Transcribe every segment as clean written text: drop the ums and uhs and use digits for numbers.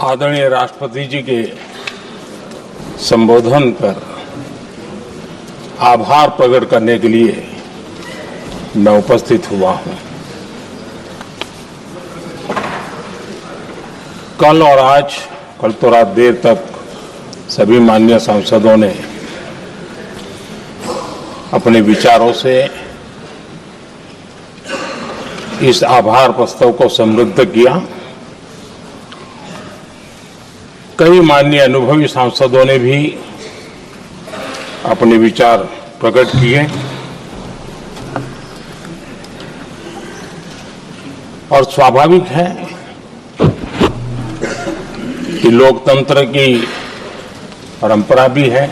आदरणीय राष्ट्रपति जी के संबोधन पर आभार प्रकट करने के लिए मैं उपस्थित हुआ हूं। कल और आज, कल तो रात देर तक सभी माननीय सांसदों ने अपने विचारों से इस आभार प्रस्ताव को समृद्ध किया। कई माननीय अनुभवी सांसदों ने भी अपने विचार प्रकट किए और स्वाभाविक है कि लोकतंत्र की परंपरा भी है।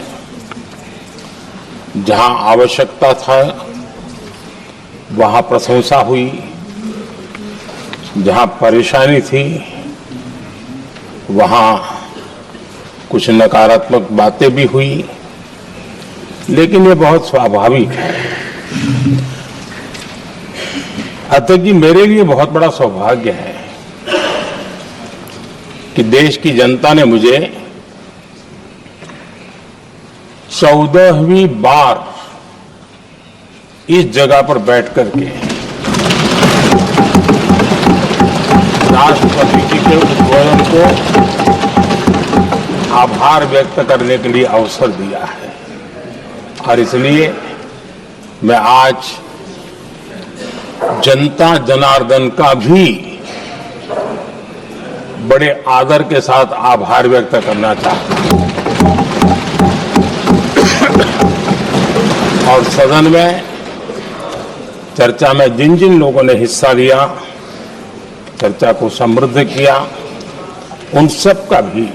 जहां आवश्यकता था वहां प्रशंसा हुई, जहां परेशानी थी वहां कुछ नकारात्मक बातें भी हुई, लेकिन ये बहुत स्वाभाविक है। अतः कि मेरे लिए बहुत बड़ा सौभाग्य है कि देश की जनता ने मुझे 14वीं बार इस जगह पर बैठ करके राष्ट्रपति जी के उद्बोधन को आभार व्यक्त करने के लिए अवसर दिया है। और इसलिए मैं आज जनता जनार्दन का भी बड़े आदर के साथ आभार व्यक्त करना चाहता हूं। और सदन में चर्चा में जिन जिन लोगों ने हिस्सा लिया, चर्चा को समृद्ध किया, उन सब का भी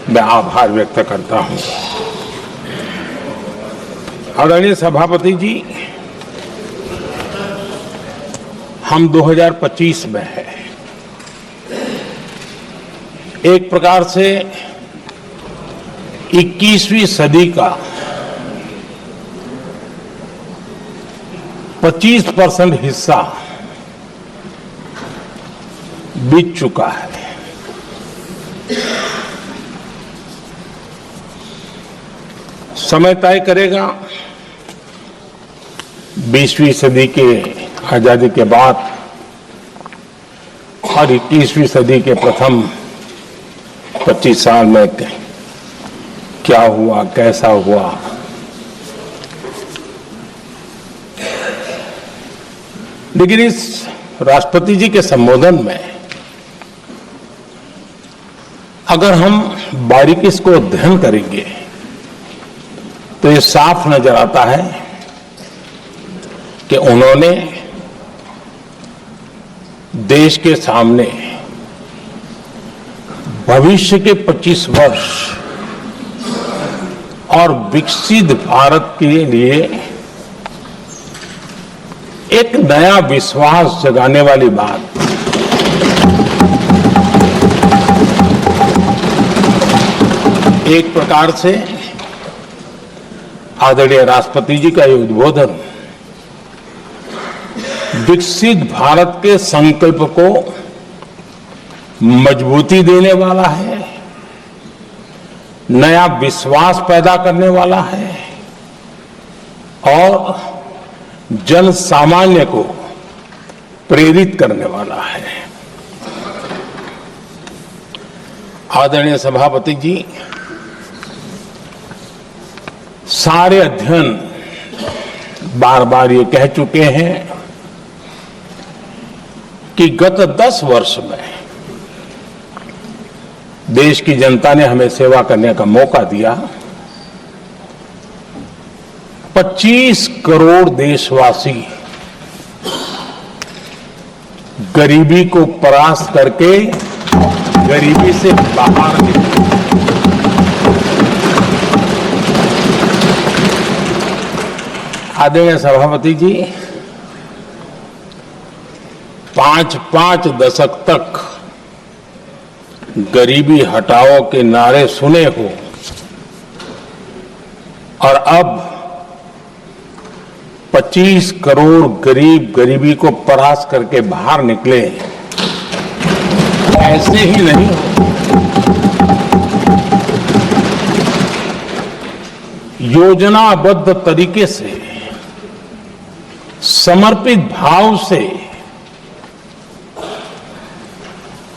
मैं आभार व्यक्त करता हूं। आदरणीय सभापति जी, हम 2025 में हैं। एक प्रकार से 21वीं सदी का 25% हिस्सा बीत चुका है। समय तय करेगा 20वीं सदी के आजादी के बाद और 21वीं सदी के प्रथम 25 साल में क्या हुआ, कैसा हुआ। लेकिन इस राष्ट्रपति जी के संबोधन में अगर हम बारीकी को अध्ययन करेंगे तो ये साफ नजर आता है कि उन्होंने देश के सामने भविष्य के 25 वर्ष और विकसित भारत के लिए एक नया विश्वास जगाने वाली बात, एक प्रकार से आदरणीय राष्ट्रपति जी का ये उद्बोधन विकसित भारत के संकल्प को मजबूती देने वाला है, नया विश्वास पैदा करने वाला है और जन सामान्य को प्रेरित करने वाला है। आदरणीय सभापति जी, सारे अध्ययन बार बार ये कह चुके हैं कि गत 10 वर्ष में देश की जनता ने हमें सेवा करने का मौका दिया। 25 करोड़ देशवासी गरीबी को परास्त करके गरीबी से बाहर निकले। आदरणीय सभापति जी, 5 दशक तक गरीबी हटाओ के नारे सुने हो और अब 25 करोड़ गरीब गरीबी को परास्त करके बाहर निकले। ऐसे ही नहीं योजनाबद्ध तरीके से, समर्पित भाव से,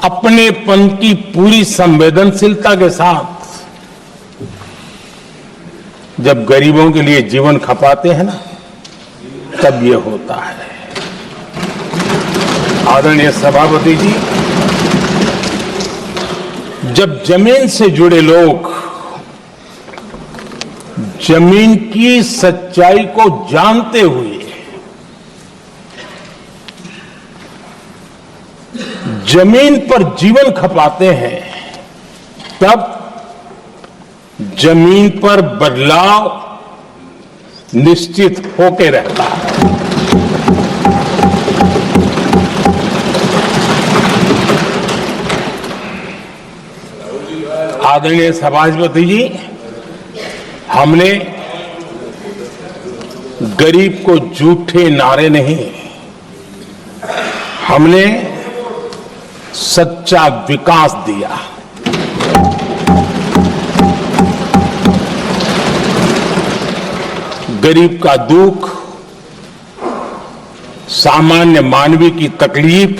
अपनेपन की पूरी संवेदनशीलता के साथ जब गरीबों के लिए जीवन खपाते हैं ना, तब ये होता है। आदरणीय सभापति जी, जब जमीन से जुड़े लोग जमीन की सच्चाई को जानते हुए जमीन पर जीवन खपाते हैं, तब जमीन पर बदलाव निश्चित होके रहता है। आदरणीय सभापति जी, हमने गरीब को झूठे नारे नहीं, हमने सच्चा विकास दिया। गरीब का दुख, सामान्य मानवीय की तकलीफ,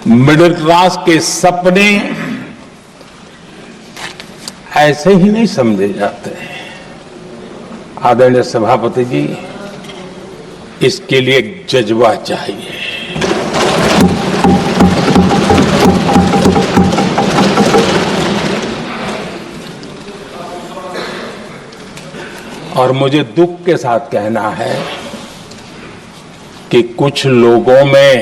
मिडिल क्लास के सपने ऐसे ही नहीं समझे जाते। आदरणीय सभापति जी, इसके लिए एक जज्बा चाहिए। और मुझे दुख के साथ कहना है कि कुछ लोगों में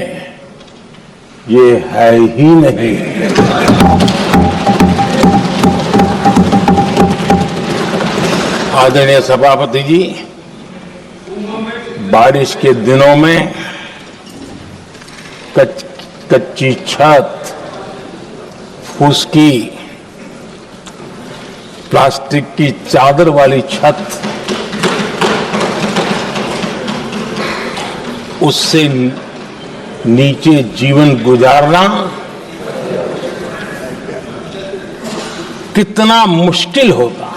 ये है ही नहीं। आदरणीय सभापति जी, बारिश के दिनों में कच्ची छत, फुसकी, प्लास्टिक की चादर वाली छत, उससे नीचे जीवन गुजारना कितना मुश्किल होता है।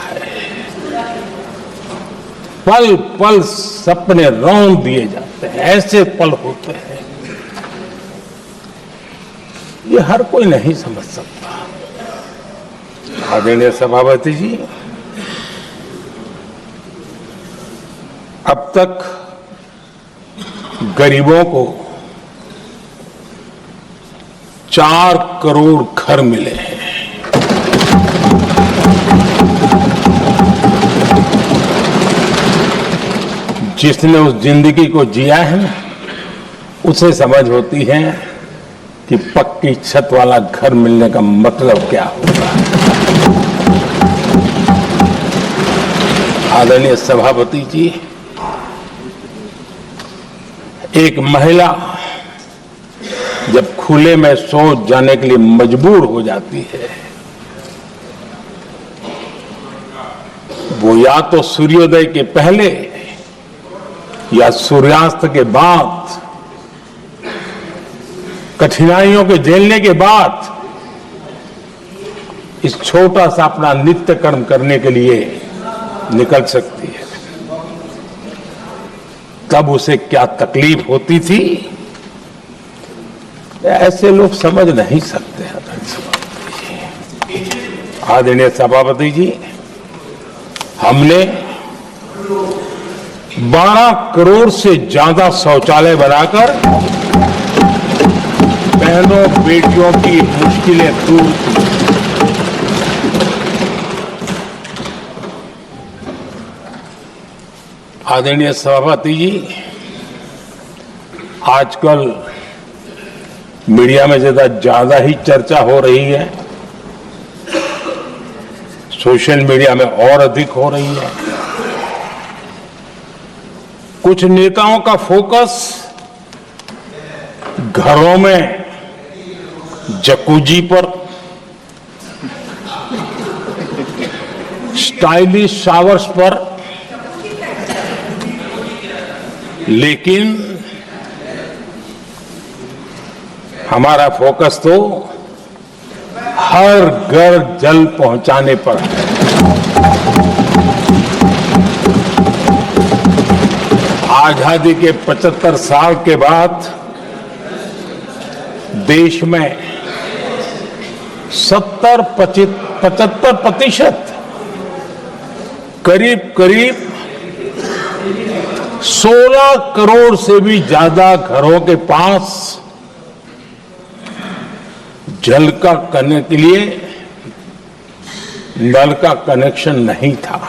पल पल सपने रौंद दिए जाते हैं, ऐसे पल होते हैं, ये हर कोई नहीं समझ सकता। आदरणीय सभापति जी, अब तक गरीबों को 4 करोड़ घर मिले हैं। जिसने उस जिंदगी को जिया है ना, उसे समझ होती है कि पक्की छत वाला घर मिलने का मतलब क्या होता है। आदरणीय सभापति जी, एक महिला जब खुले में शौच जाने के लिए मजबूर हो जाती है, वो या तो सूर्योदय के पहले या सूर्यास्त के बाद, कठिनाइयों के झेलने के बाद इस छोटा सा अपना नित्य कर्म करने के लिए निकल सकती है। तब उसे क्या तकलीफ होती थी, ऐसे लोग समझ नहीं सकते। आदरणीय सभापति जी, हमने 12 करोड़ से ज्यादा शौचालय बनाकर बहनों बेटियों की मुश्किलें दूर की। आदरणीय सभापति जी, आजकल मीडिया में ज्यादा ही चर्चा हो रही है, सोशल मीडिया में और अधिक हो रही है। कुछ नेताओं का फोकस घरों में जकूजी पर, स्टाइलिश शावर्स पर, लेकिन हमारा फोकस तो हर घर जल पहुंचाने पर है। आजादी के 75 साल के बाद देश में 75% करीब करीब 16 करोड़ से भी ज्यादा घरों के पास जल का करने के लिए नल का कनेक्शन नहीं था।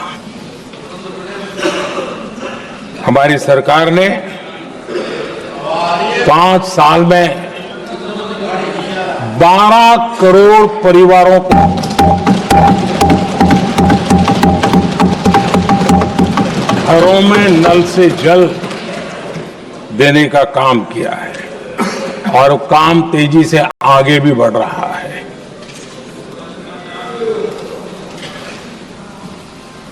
हमारी सरकार ने 5 साल में 12 करोड़ परिवारों को घरों में नल से जल देने का काम किया है और काम तेजी से आगे भी बढ़ रहा है।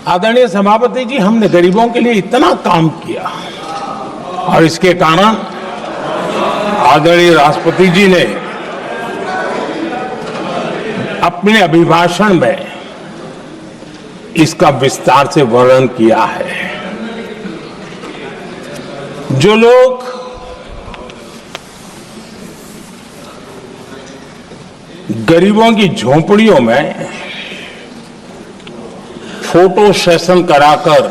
आदरणीय सभापति जी, हमने गरीबों के लिए इतना काम किया और इसके कारण आदरणीय राष्ट्रपति जी ने अपने अभिभाषण में इसका विस्तार से वर्णन किया है। जो लोग गरीबों की झोंपड़ियों में फोटो सेशन कराकर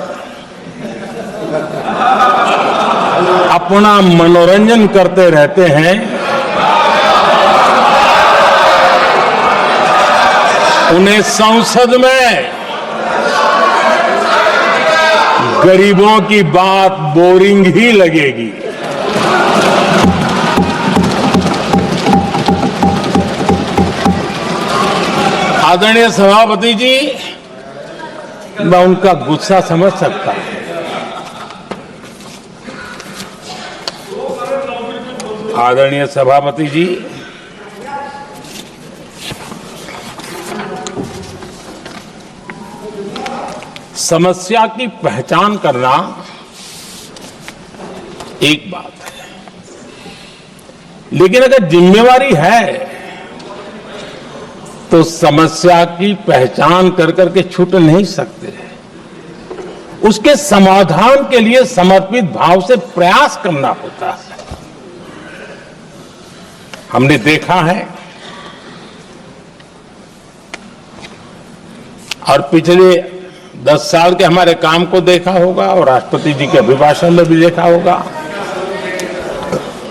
अपना मनोरंजन करते रहते हैं, उन्हें संसद में गरीबों की बात बोरिंग ही लगेगी। आदरणीय सभापति जी, मैं उनका गुस्सा समझ सकता हूं। आदरणीय सभापति जी, समस्या की पहचान करना एक बात है, लेकिन अगर जिम्मेवारी है तो समस्या की पहचान कर करके छूट नहीं सकते। उसके समाधान के लिए समर्पित भाव से प्रयास करना होता है। हमने देखा है और पिछले 10 साल के हमारे काम को देखा होगा और राष्ट्रपति जी के अभिभाषण में भी देखा होगा।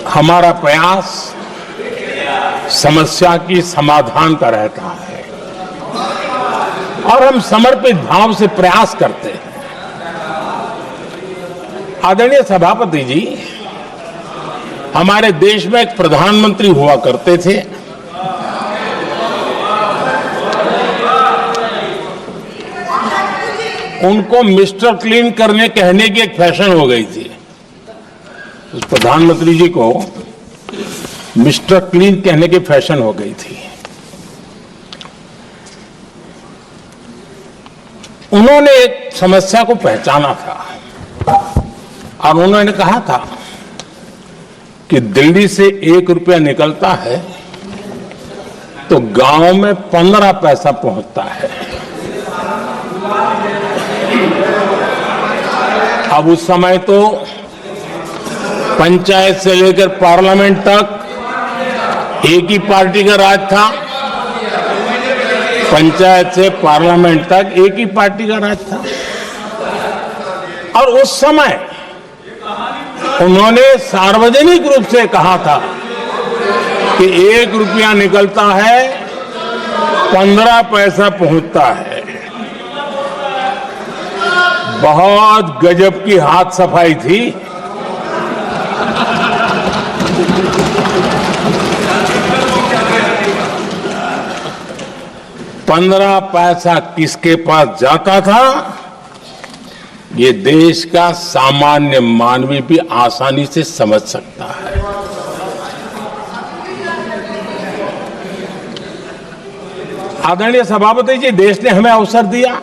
हमारा प्रयास समस्या की समाधान का रहता है और हम समर्पित भाव से प्रयास करते हैं। आदरणीय सभापति जी, हमारे देश में एक प्रधानमंत्री हुआ करते थे। उनको मिस्टर क्लीन करने कहने की एक फैशन हो गई थी। उस प्रधानमंत्री जी को मिस्टर क्लीन कहने की फैशन हो गई थी। उन्होंने एक समस्या को पहचाना था और उन्होंने कहा था कि दिल्ली से 1 रुपया निकलता है तो गांव में 15 पैसा पहुंचता है। अब उस समय तो पंचायत से लेकर पार्लियामेंट तक एक ही पार्टी का राज था। पंचायत से पार्लियामेंट तक एक ही पार्टी का राज था और उस समय उन्होंने सार्वजनिक रूप से कहा था कि 1 रुपया निकलता है 15 पैसा पहुंचता है। बहुत गजब की हाथ सफाई थी। पंद्रह पैसा किसके पास जाता था, ये देश का सामान्य मानवी भी आसानी से समझ सकता है। आदरणीय सभापति जी, देश ने हमें अवसर दिया,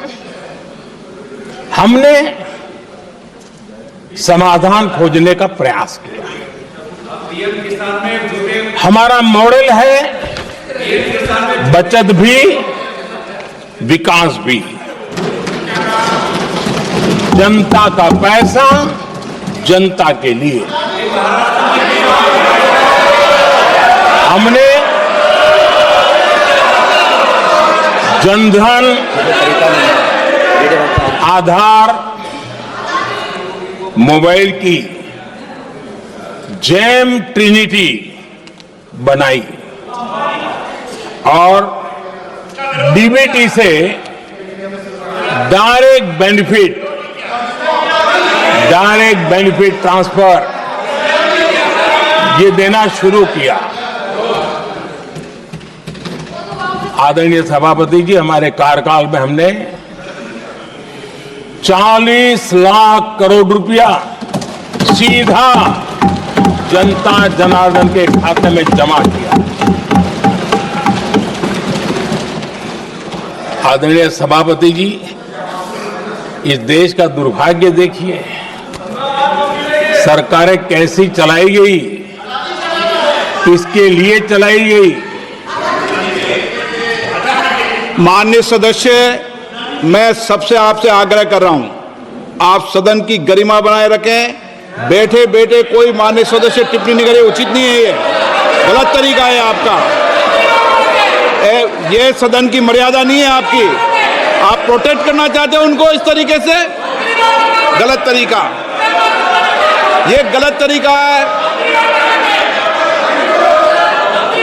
हमने समाधान खोजने का प्रयास किया। हमारा मॉडल है बचत भी विकास भी। जनता का पैसा जनता के लिए। हमने जनधन, आधार, मोबाइल की जेम ट्रिनिटी बनाई और डीबीटी से डायरेक्ट बेनिफिट ट्रांसफर ये देना शुरू किया। आदरणीय सभापति जी, हमारे कार्यकाल में हमने 40 लाख करोड़ रुपया सीधा जनता जनार्दन के खाते में जमा किया। आदरणीय सभापति जी, इस देश का दुर्भाग्य देखिए, सरकारें कैसी चलाई गई, किसके लिए चलाई गई। माननीय सदस्य, मैं सबसे आपसे आग्रह कर रहा हूं, आप सदन की गरिमा बनाए रखें। बैठे बैठे कोई माननीय सदस्य टिप्पणी नहीं करे, उचित नहीं है, ये गलत तरीका है आपका। ये सदन की मर्यादा नहीं है आपकी। आप प्रोटेक्ट करना चाहते हो उनको इस तरीके से, गलत तरीका, ये गलत तरीका है।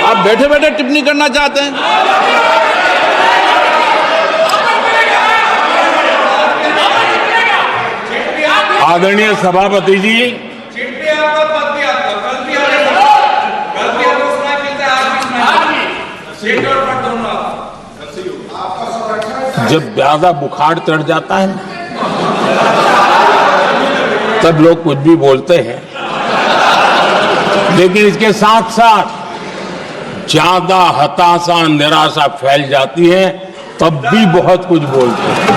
आप बैठे बैठे टिप्पणी करना चाहते हैं। आदरणीय सभापति जी, जब ज्यादा बुखार चढ़ जाता है तब लोग कुछ भी बोलते हैं, लेकिन इसके साथ साथ ज्यादा हताशा निराशा फैल जाती है तब भी बहुत कुछ बोलते हैं।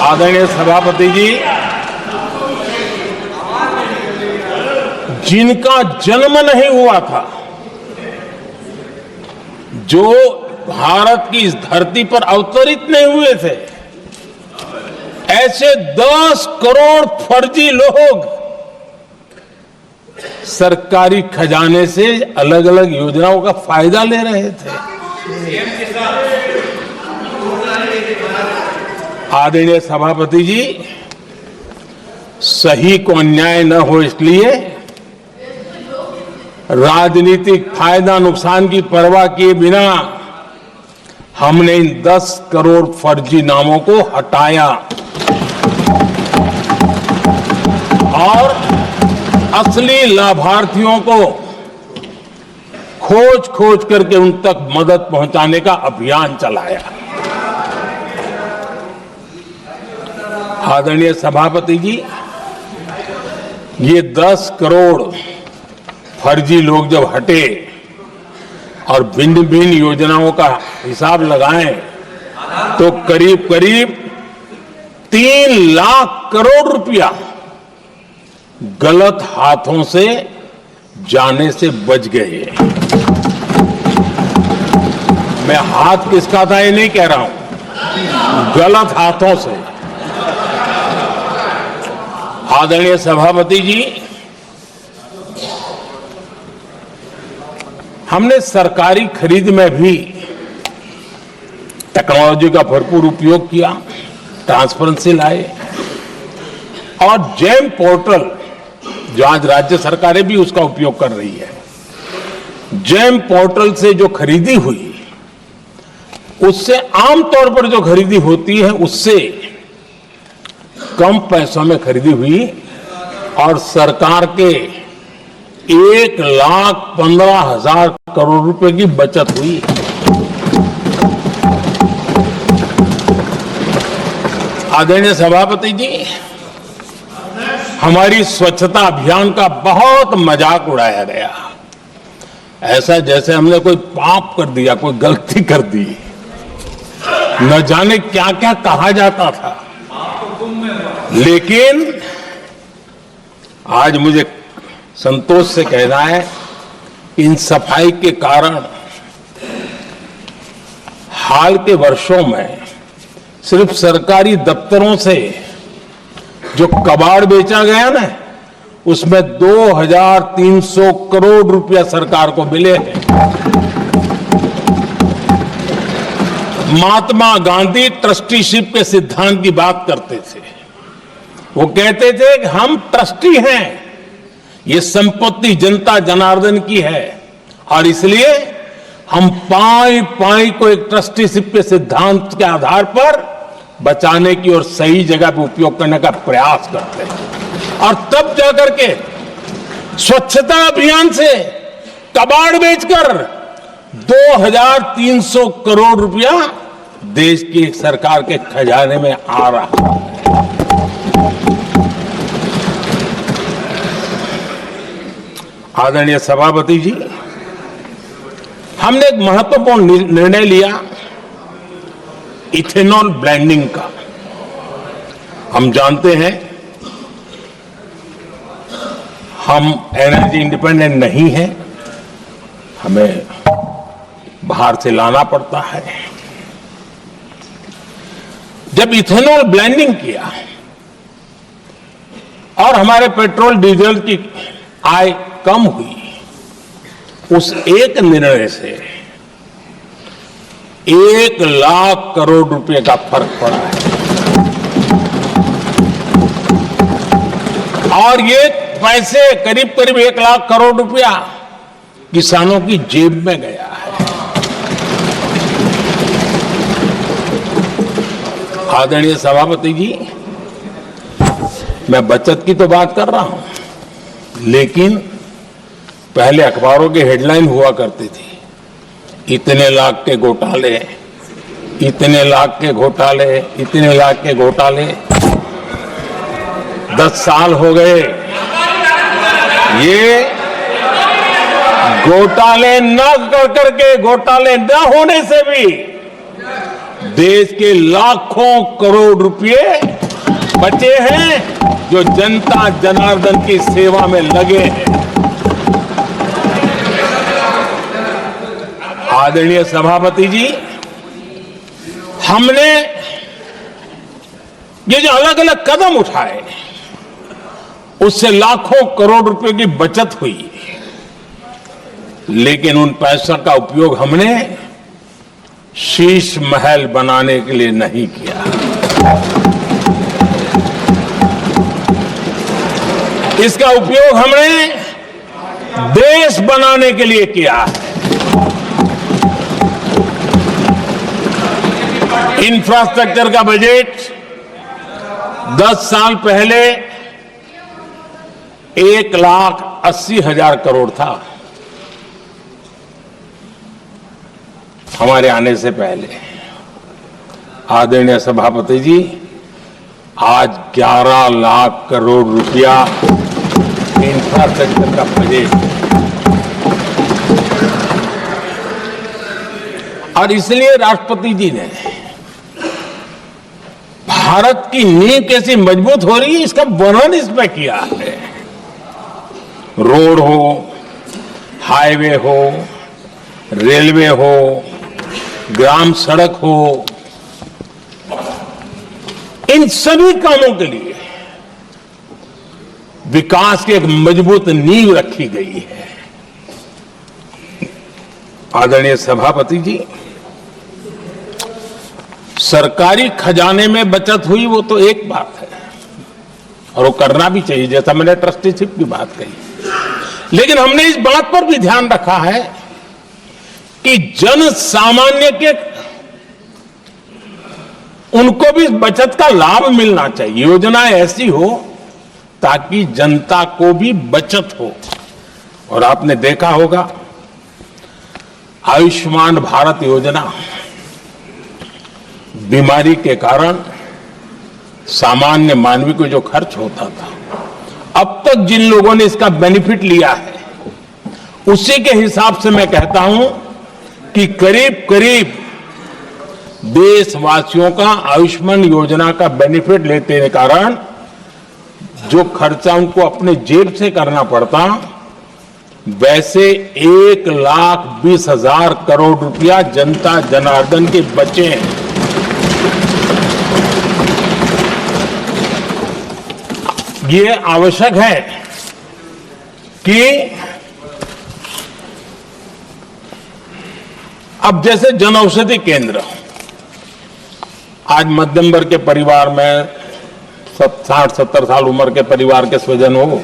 आदरणीय सभापति जी, जिनका जन्म नहीं हुआ था, जो भारत की इस धरती पर अवतरित नहीं हुए थे, ऐसे 10 करोड़ फर्जी लोग सरकारी खजाने से अलग अलग योजनाओं का फायदा ले रहे थे। आदरणीय सभापति जी, सही को अन्याय न हो इसलिए राजनीतिक फायदा नुकसान की परवाह किए बिना हमने इन 10 करोड़ फर्जी नामों को हटाया और असली लाभार्थियों को खोज खोज करके उन तक मदद पहुंचाने का अभियान चलाया। आदरणीय सभापति जी, ये 10 करोड़ फर्जी लोग जब हटे और भिन्न भिन्न योजनाओं का हिसाब लगाएं तो करीब करीब 3 लाख करोड़ रुपया गलत हाथों से जाने से बच गए। मैं हाथ किसका था ये नहीं कह रहा हूं, गलत हाथों से। आदरणीय सभापति जी, हमने सरकारी खरीद में भी टेक्नोलॉजी का भरपूर उपयोग किया, ट्रांसपेरेंसी लाए और जेम पोर्टल, जो आज राज्य सरकारें भी उसका उपयोग कर रही है, जेम पोर्टल से जो खरीदी हुई उससे आमतौर पर जो खरीदी होती है उससे कम पैसों में खरीदी हुई और सरकार के 1,15,000 करोड़ रुपए की बचत हुई। आदरणीय सभापति जी, हमारी स्वच्छता अभियान का बहुत मजाक उड़ाया गया, ऐसा जैसे हमने कोई पाप कर दिया, कोई गलती कर दी, न जाने क्या क्या कहा जाता था। लेकिन आज मुझे संतोष से कहना है, इन सफाई के कारण हाल के वर्षों में सिर्फ सरकारी दफ्तरों से जो कबाड़ बेचा गया ना, उसमें 2300 करोड़ रुपया सरकार को मिले हैं। महात्मा गांधी ट्रस्टीशिप के सिद्धांत की बात करते थे। वो कहते थे कि हम ट्रस्टी हैं, ये संपत्ति जनता जनार्दन की है और इसलिए हम पाई पाई को एक ट्रस्टीशिप के सिद्धांत के आधार पर बचाने की और सही जगह पर उपयोग करने का प्रयास करते हैं। और तब जाकर के स्वच्छता अभियान से कबाड़ बेचकर 2300 करोड़ रुपया देश की सरकार के खजाने में आ रहा है। आदरणीय सभापति जी, हमने एक महत्वपूर्ण निर्णय लिया इथेनॉल ब्लेंडिंग का। हम जानते हैं हम एनर्जी इंडिपेंडेंट नहीं है, हमें बाहर से लाना पड़ता है। जब इथेनॉल ब्लेंडिंग किया और हमारे पेट्रोल डीजल की आय कम हुई, उस एक निर्णय से 1 लाख करोड़ रुपए का फर्क पड़ा है। और ये पैसे करीब करीब 1 लाख करोड़ रुपया किसानों की जेब में गया है। आदरणीय सभापति जी, मैं बचत की तो बात कर रहा हूं, लेकिन पहले अखबारों की हेडलाइन हुआ करती थी, इतने लाख के घोटाले, इतने लाख के घोटाले, इतने लाख के घोटाले। 10 साल हो गए, ये घोटाले न कर करके, घोटाले न होने से भी देश के लाखों करोड़ रुपए बचे हैं जो जनता जनार्दन की सेवा में लगे हैं। आदरणीय सभापति जी, हमने ये जो अलग अलग कदम उठाए, उससे लाखों करोड़ रुपए की बचत हुई, लेकिन उन पैसों का उपयोग हमने शीश महल बनाने के लिए नहीं किया। इसका उपयोग हमने देश बनाने के लिए किया है। इंफ्रास्ट्रक्चर का बजट 10 साल पहले 1,80,000 करोड़ था, हमारे आने से पहले। आदरणीय सभापति जी, आज 11 लाख करोड़ रुपया इंफ्रास्ट्रक्चर का बजट, और इसलिए राष्ट्रपति जी ने भारत की नींव कैसी मजबूत हो रही है इसका वर्णन इसमें किया है। रोड हो, हाईवे हो, रेलवे हो, ग्राम सड़क हो, इन सभी कामों के लिए विकास की एक मजबूत नींव रखी गई है। आदरणीय सभापति जी, सरकारी खजाने में बचत हुई वो तो एक बात है और वो करना भी चाहिए, जैसा मैंने ट्रस्टीशिप की बात कही, लेकिन हमने इस बात पर भी ध्यान रखा है कि जन सामान्य के उनको भी बचत का लाभ मिलना चाहिए। योजना ऐसी हो ताकि जनता को भी बचत हो। और आपने देखा होगा आयुष्मान भारत योजना, बीमारी के कारण सामान्य मानवी को जो खर्च होता था, अब तक जिन लोगों ने इसका बेनिफिट लिया है, उसी के हिसाब से मैं कहता हूं कि करीब करीब देशवासियों का आयुष्मान योजना का बेनिफिट लेते के कारण जो खर्चा उनको अपने जेब से करना पड़ता, वैसे 1,20,000 करोड़ रुपया जनता जनार्दन के बचे हैं। ये आवश्यक है कि अब जैसे जन औषधि केंद्र, आज मध्यम वर्ग के परिवार में 60-70 साल उम्र के परिवार के स्वजन हो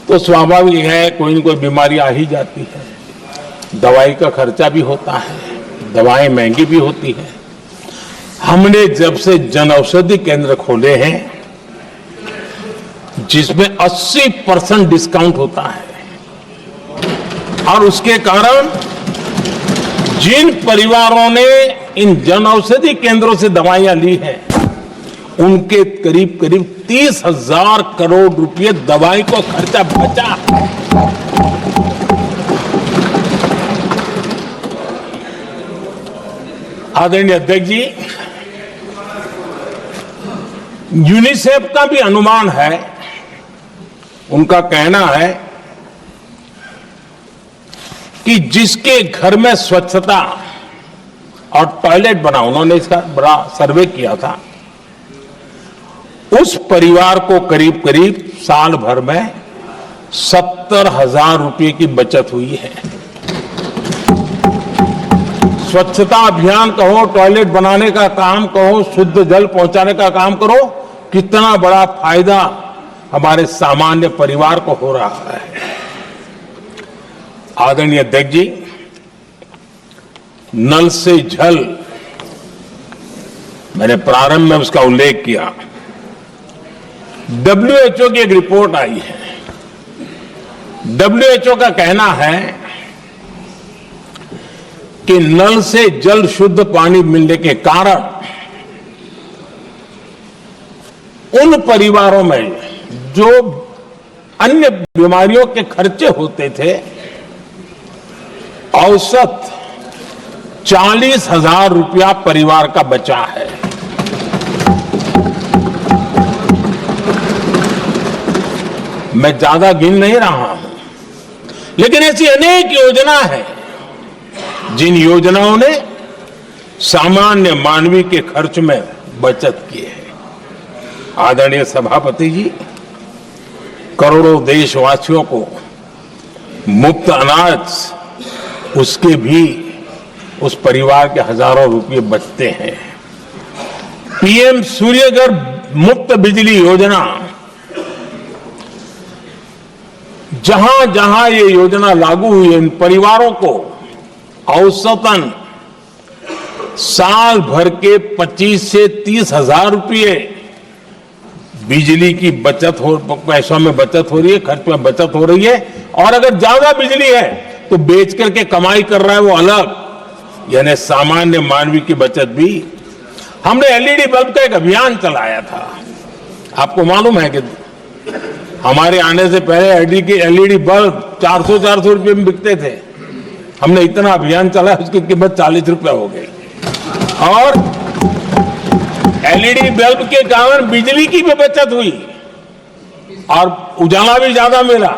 तो स्वाभाविक है कोई न कोई बीमारी आ ही जाती है, दवाई का खर्चा भी होता है, दवाएं महंगी भी होती है। हमने जब से जन औषधि केंद्र खोले हैं जिसमें 80% डिस्काउंट होता है, और उसके कारण जिन परिवारों ने इन जन औषधि केंद्रों से दवाइयां ली हैं उनके करीब करीब 30,000 करोड़ रुपए दवाई को खर्चा बचा। आदरणीय अध्यक्ष जी, यूनिसेफ का भी अनुमान है, उनका कहना है कि जिसके घर में स्वच्छता और टॉयलेट बना, उन्होंने इसका बड़ा सर्वे किया था, उस परिवार को करीब करीब साल भर में 70,000 रुपए की बचत हुई है। स्वच्छता अभियान कहो, टॉयलेट बनाने का काम कहो, शुद्ध जल पहुंचाने का काम करो, कितना बड़ा फायदा हमारे सामान्य परिवार को हो रहा है। आदरणीय अध्यक्ष जी, नल से जल, मैंने प्रारंभ में उसका उल्लेख किया। WHO की एक रिपोर्ट आई है। WHO का कहना है कि नल से जल शुद्ध पानी मिलने के कारण उन परिवारों में जो अन्य बीमारियों के खर्चे होते थे, औसत 40,000 रुपया परिवार का बचा है। मैं ज्यादा गिन नहीं रहा हूं, लेकिन ऐसी अनेक योजना है जिन योजनाओं ने सामान्य मानवीय के खर्च में बचत की है। आदरणीय सभापति जी, करोड़ों देशवासियों को मुफ्त अनाज, उसके भी उस परिवार के हजारों रुपये बचते हैं। PM सूर्यघर मुफ्त बिजली योजना, जहां जहां ये योजना लागू हुई है, इन परिवारों को औसतन साल भर के 25 से 30,000 रुपये बिजली की बचत हो, पैसों में बचत हो रही है, खर्च में बचत हो रही है। और अगर ज्यादा बिजली है तो बेच करके कमाई कर रहा है वो अलग, यानी सामान्य मानवीय की बचत भी। हमने LED बल्ब का एक अभियान चलाया था। आपको मालूम है कि हमारे आने से पहले LED बल्ब 400 रुपये में बिकते थे। हमने इतना अभियान चलाया, उसकी कीमत 40 रुपया हो गई, और LED बल्ब के कारण बिजली की भी बचत हुई और उजाला भी ज्यादा मिला,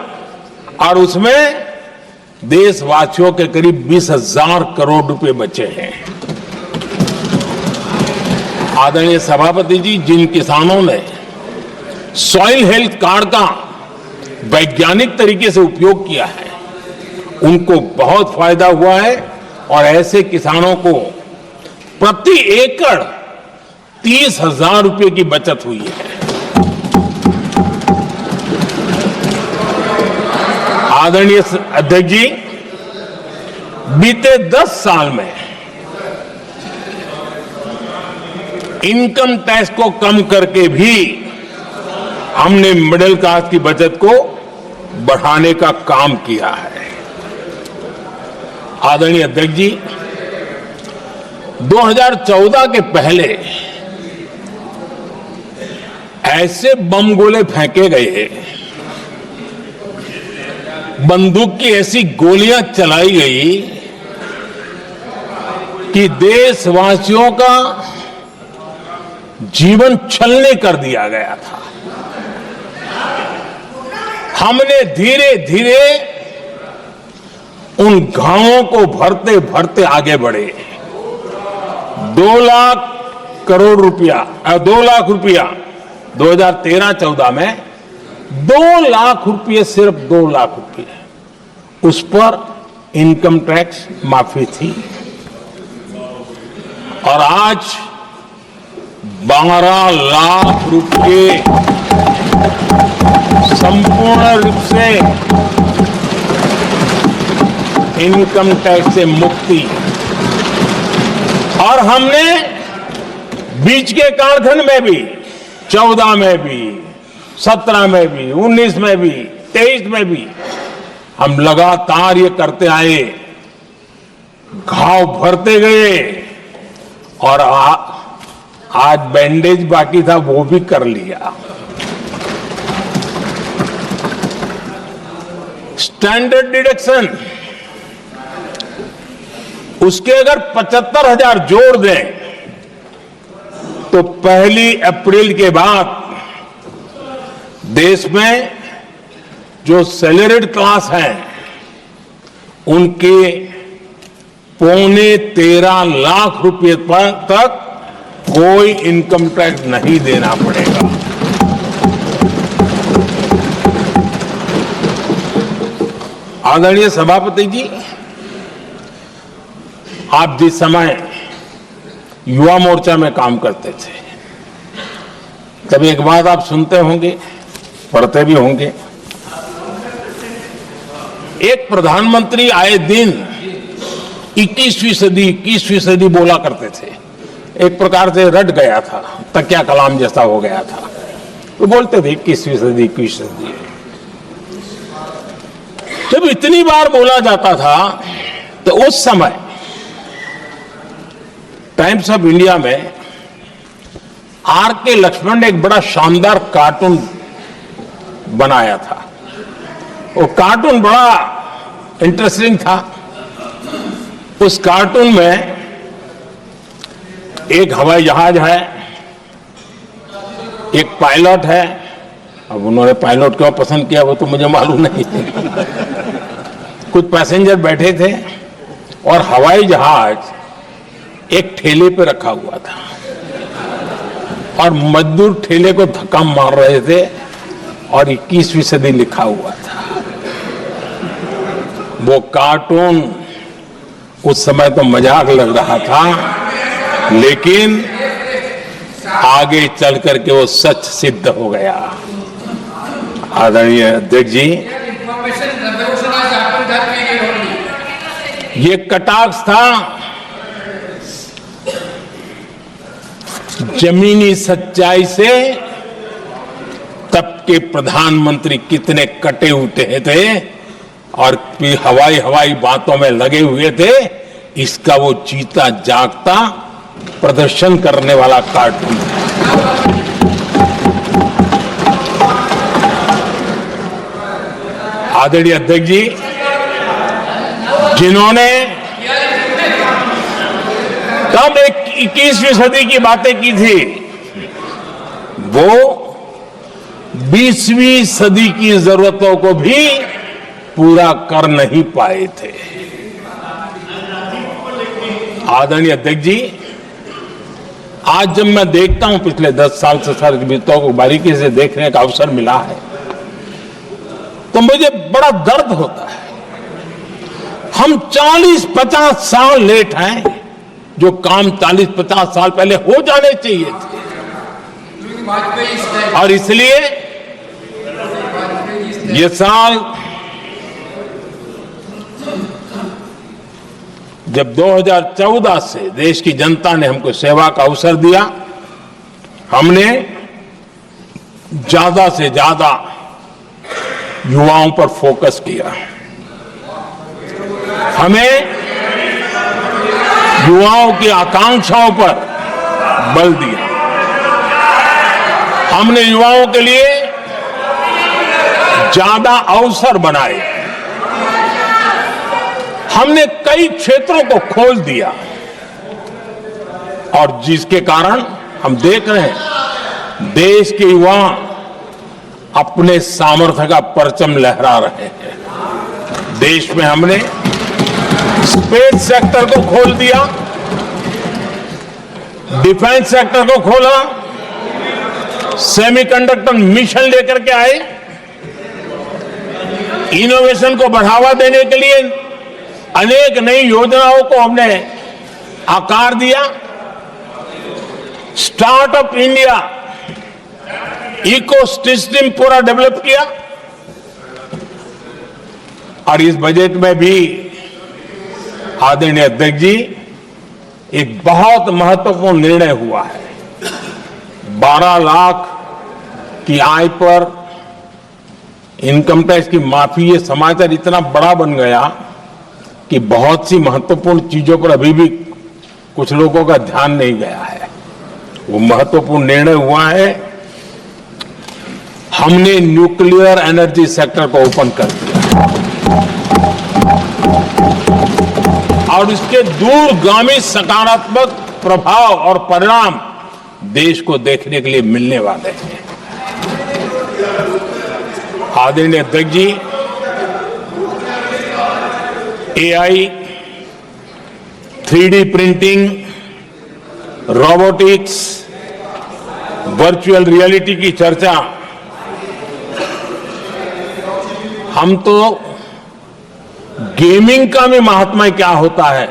और उसमें देशवासियों के करीब 20,000 करोड़ रुपए बचे हैं। आदरणीय सभापति जी, जिन किसानों ने सॉइल हेल्थ कार्ड का वैज्ञानिक तरीके से उपयोग किया है, उनको बहुत फायदा हुआ है, और ऐसे किसानों को प्रति एकड़ 30,000 रुपए की बचत हुई है। आदरणीय अध्यक्ष जी, बीते 10 साल में इनकम टैक्स को कम करके भी हमने मिडिल क्लास की बचत को बढ़ाने का काम किया है। आदरणीय अध्यक्ष जी, 2014 के पहले ऐसे बम गोले फेंके गए, बंदूक की ऐसी गोलियां चलाई गई कि देशवासियों का जीवन छलनी कर दिया गया था। हमने धीरे धीरे उन घावों को भरते भरते आगे बढ़े। 2 लाख रुपया 2013-14 में 2 लाख रुपए, सिर्फ 2 लाख रुपए, उस पर इनकम टैक्स माफी थी। और आज 12 लाख रुपए संपूर्ण रूप से इनकम टैक्स से मुक्ति। और हमने बीच के कालखंड में भी, 14 में भी, 17 में भी, 19 में भी, 23 में भी हम लगातार ये करते आए, घाव भरते गए और आज बैंडेज बाकी था वो भी कर लिया। स्टैंडर्ड डिडक्शन, उसके अगर 75,000 जोड़ दें तो 1 अप्रैल के बाद देश में जो सैलरीड क्लास है उनके 13.25 लाख रुपए तक कोई इनकम टैक्स नहीं देना पड़ेगा। आदरणीय सभापति जी, आप जिस समय युवा मोर्चा में काम करते थे तब एक बात आप सुनते होंगे, पढ़ते भी होंगे, एक प्रधानमंत्री आए दिन 21वीं सदी बोला करते थे। एक प्रकार से रट गया था, तकिया कलाम जैसा हो गया था, तो बोलते थे 21वीं सदी। जब इतनी बार बोला जाता था तो उस समय टाइम्स ऑफ इंडिया में R.K. लक्ष्मण ने एक बड़ा शानदार कार्टून बनाया था। वो कार्टून बड़ा इंटरेस्टिंग था। उस कार्टून में एक हवाई जहाज है, एक पायलट है। अब उन्होंने पायलट क्यों पसंद किया वो तो मुझे मालूम नहीं। कुछ पैसेंजर बैठे थे और हवाई जहाज एक ठेले पे रखा हुआ था और मजदूर ठेले को धक्का मार रहे थे और 21वीं सदी लिखा हुआ था। वो कार्टून उस समय तो मजाक लग रहा था, लेकिन आगे चल करके वो सच सिद्ध हो गया। आदरणीय अध्यक्ष जी, ये कटाक्ष था जमीनी सच्चाई से। तब के प्रधानमंत्री कितने कटे उठे थे और हवाई बातों में लगे हुए थे, इसका वो जीता जागता प्रदर्शन करने वाला कार्टून है। आदरणीय अध्यक्ष जी, जिन्होंने तब 21वीं सदी की बातें की थी, वो 20वीं सदी की जरूरतों को भी पूरा कर नहीं पाए थे। आदरणीय अध्यक्ष जी, आज जब मैं देखता हूं, पिछले 10 साल से सारी बीतों को बारीकी से देखने का अवसर मिला है, तो मुझे बड़ा दर्द होता है। हम 40-50 साल लेट हैं, जो काम 40-50 साल पहले हो जाने चाहिए थे। और इसलिए ये साल जब 2014 से देश की जनता ने हमको सेवा का अवसर दिया, हमने ज्यादा से ज्यादा युवाओं पर फोकस किया। हमें युवाओं की आकांक्षाओं पर बल दिया। हमने युवाओं के लिए ज्यादा अवसर बनाए। हमने कई क्षेत्रों को खोल दिया और जिसके कारण हम देख रहे हैं देश के युवा अपने सामर्थ्य का परचम लहरा रहे हैं। देश में हमने स्पेस सेक्टर को खोल दिया, डिफेंस सेक्टर को खोला, सेमीकंडक्टर मिशन लेकर के आए इनोवेशन को बढ़ावा देने के लिए अनेक नई योजनाओं को हमने आकार दिया। स्टार्टअप इंडिया इकोसिस्टम पूरा डेवलप किया। और इस बजट में भी आदरणीय अध्यक्ष जी एक बहुत महत्वपूर्ण निर्णय हुआ है। 12 लाख की आय पर इनकम टैक्स की माफी, ये समाचार इतना बड़ा बन गया कि बहुत सी महत्वपूर्ण चीजों पर अभी भी कुछ लोगों का ध्यान नहीं गया है। वो महत्वपूर्ण निर्णय हुआ है। हमने न्यूक्लियर एनर्जी सेक्टर को ओपन कर दिया और इसके दूरगामी सकारात्मक प्रभाव और परिणाम देश को देखने के लिए मिलने वाले हैं। आदरणीय अध्यक्ष जी, AI, 3D printing, robotics, virtual reality की चर्चा हम तो गेमिंग का भी महात्मा क्या होता है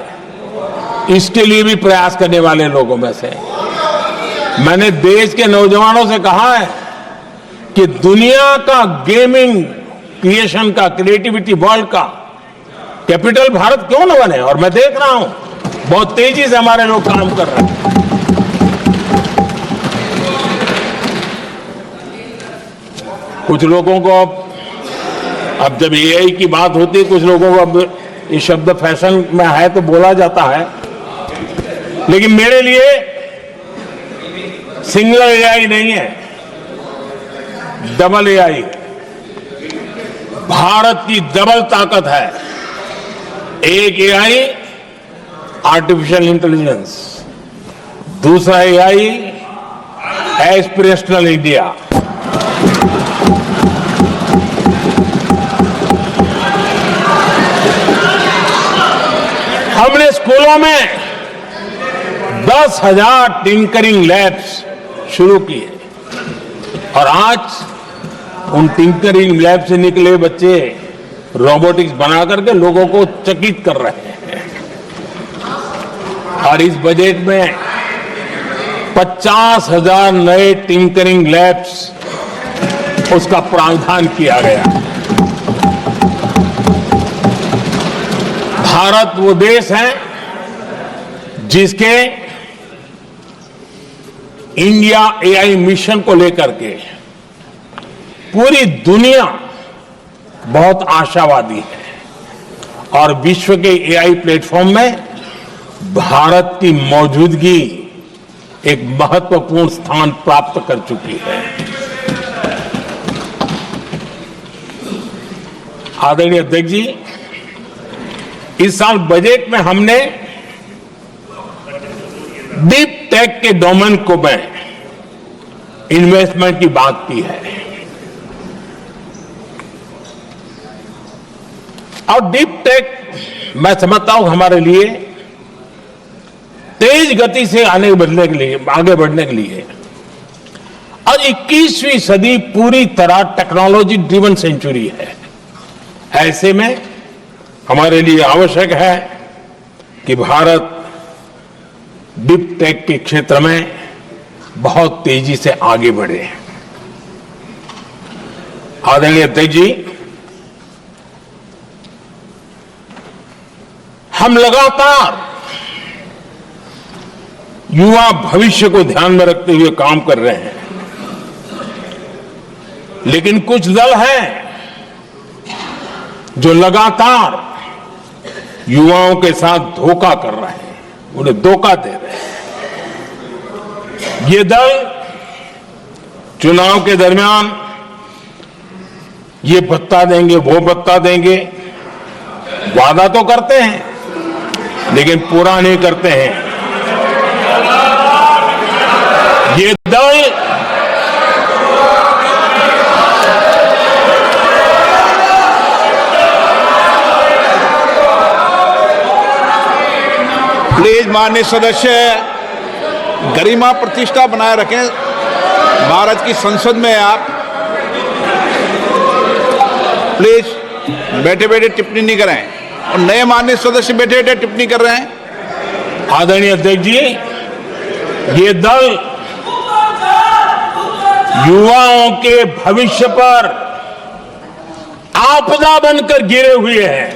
इसके लिए भी प्रयास करने वाले लोगों में से। मैंने देश के नौजवानों से कहा है कि दुनिया का गेमिंग क्रिएशन का, क्रिएटिविटी वर्ल्ड का कैपिटल भारत क्यों न बने। और मैं देख रहा हूं बहुत तेजी से हमारे लोग काम कर रहे हैं। कुछ लोगों को अब जब एआई की बात होती है, कुछ लोगों को अब ये शब्द फैशन में है तो बोला जाता है, लेकिन मेरे लिए सिंगल एआई नहीं है, डबल एआई। भारत की डबल ताकत है। एक एआई आर्टिफिशियल इंटेलिजेंस, दूसरा एआई एस्पिरेशनल इंडिया। हमने स्कूलों में 10,000 टिंकरिंग लैब्स शुरू किए और आज उन टिंकरिंग लैब से निकले बच्चे रोबोटिक्स बना करके लोगों को चकित कर रहे हैं। और इस बजट में 50,000 नए टिंकरिंग लैब्स उसका प्रावधान किया गया। भारत वो देश है जिसके इंडिया एआई मिशन को लेकर के पूरी दुनिया बहुत आशावादी है और विश्व के एआई प्लेटफॉर्म में भारत की मौजूदगी एक महत्वपूर्ण स्थान प्राप्त कर चुकी है। आदरणीय अध्यक्ष जी, इस साल बजट में हमने डीप टेक के डोमेन को में इन्वेस्टमेंट की बात की है और डीप टेक मैं समझता हूं हमारे लिए तेज गति से आगे बढ़ने के लिए और 21वीं सदी पूरी तरह टेक्नोलॉजी ड्रिवन सेंचुरी है। ऐसे में हमारे लिए आवश्यक है कि भारत डीप टेक के क्षेत्र में बहुत तेजी से आगे बढ़े। आदरणीय अध्यक्ष जी, हम लगातार युवा भविष्य को ध्यान में रखते हुए काम कर रहे हैं, लेकिन कुछ दल हैं जो लगातार युवाओं के साथ धोखा कर रहे हैं, उन्हें धोखा दे रहे हैं। ये दल चुनाव के दरमियान ये भत्ता देंगे, वो भत्ता देंगे, वादा तो करते हैं लेकिन पूरा नहीं करते हैं। ये दल प्लीज माननीय सदस्य गरिमा प्रतिष्ठा बनाए रखें। भारत की संसद में आप प्लीज बैठे बैठे टिप्पणी नहीं करें और नए माननीय सदस्य बैठे बैठे टिप्पणी कर रहे हैं। आदरणीय अध्यक्ष जी, ये दल युवाओं के भविष्य पर आपदा बनकर गिरे हुए हैं।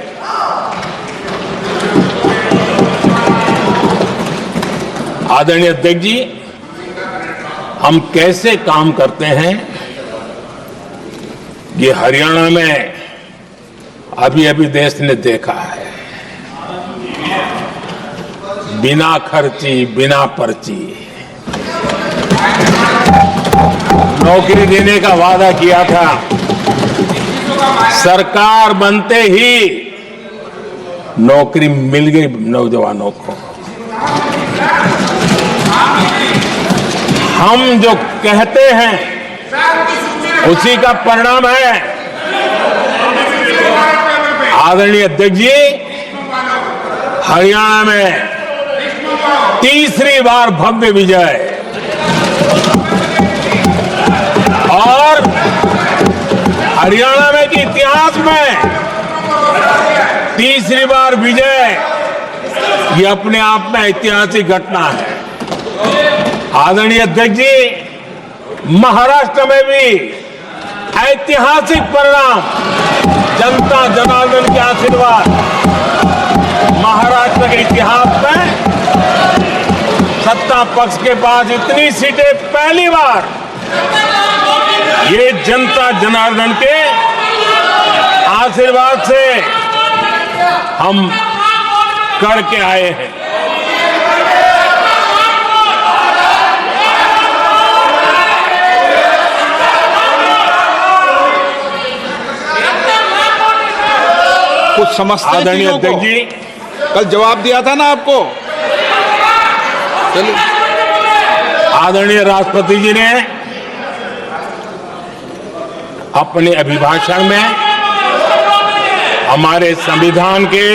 आदरणीय अध्यक्ष जी, हम कैसे काम करते हैं ये हरियाणा में अभी अभी देश ने देखा है। बिना खर्ची, बिना पर्ची नौकरी देने का वादा किया था, सरकार बनते ही नौकरी मिल गई नौजवानों को। हम जो कहते हैं उसी का परिणाम है। आदरणीय अध्यक्ष जी, हरियाणा में तीसरी बार भव्य विजय और हरियाणा में के इतिहास में तीसरी बार विजय, ये अपने आप में ऐतिहासिक घटना है। आदरणीय अध्यक्ष जी, महाराष्ट्र में भी ऐतिहासिक परिणाम, जनता जनार्दन के आशीर्वाद। महाराष्ट्र के इतिहास में सत्ता पक्ष के पास इतनी सीटें पहली बार, ये जनता जनार्दन के आशीर्वाद से हम करके आए हैं। कुछ समझते आदरणीय अध्यक्ष जी, कल जवाब दिया था ना आपको। चलिए, आदरणीय राष्ट्रपति जी ने अपने अभिभाषण में हमारे संविधान के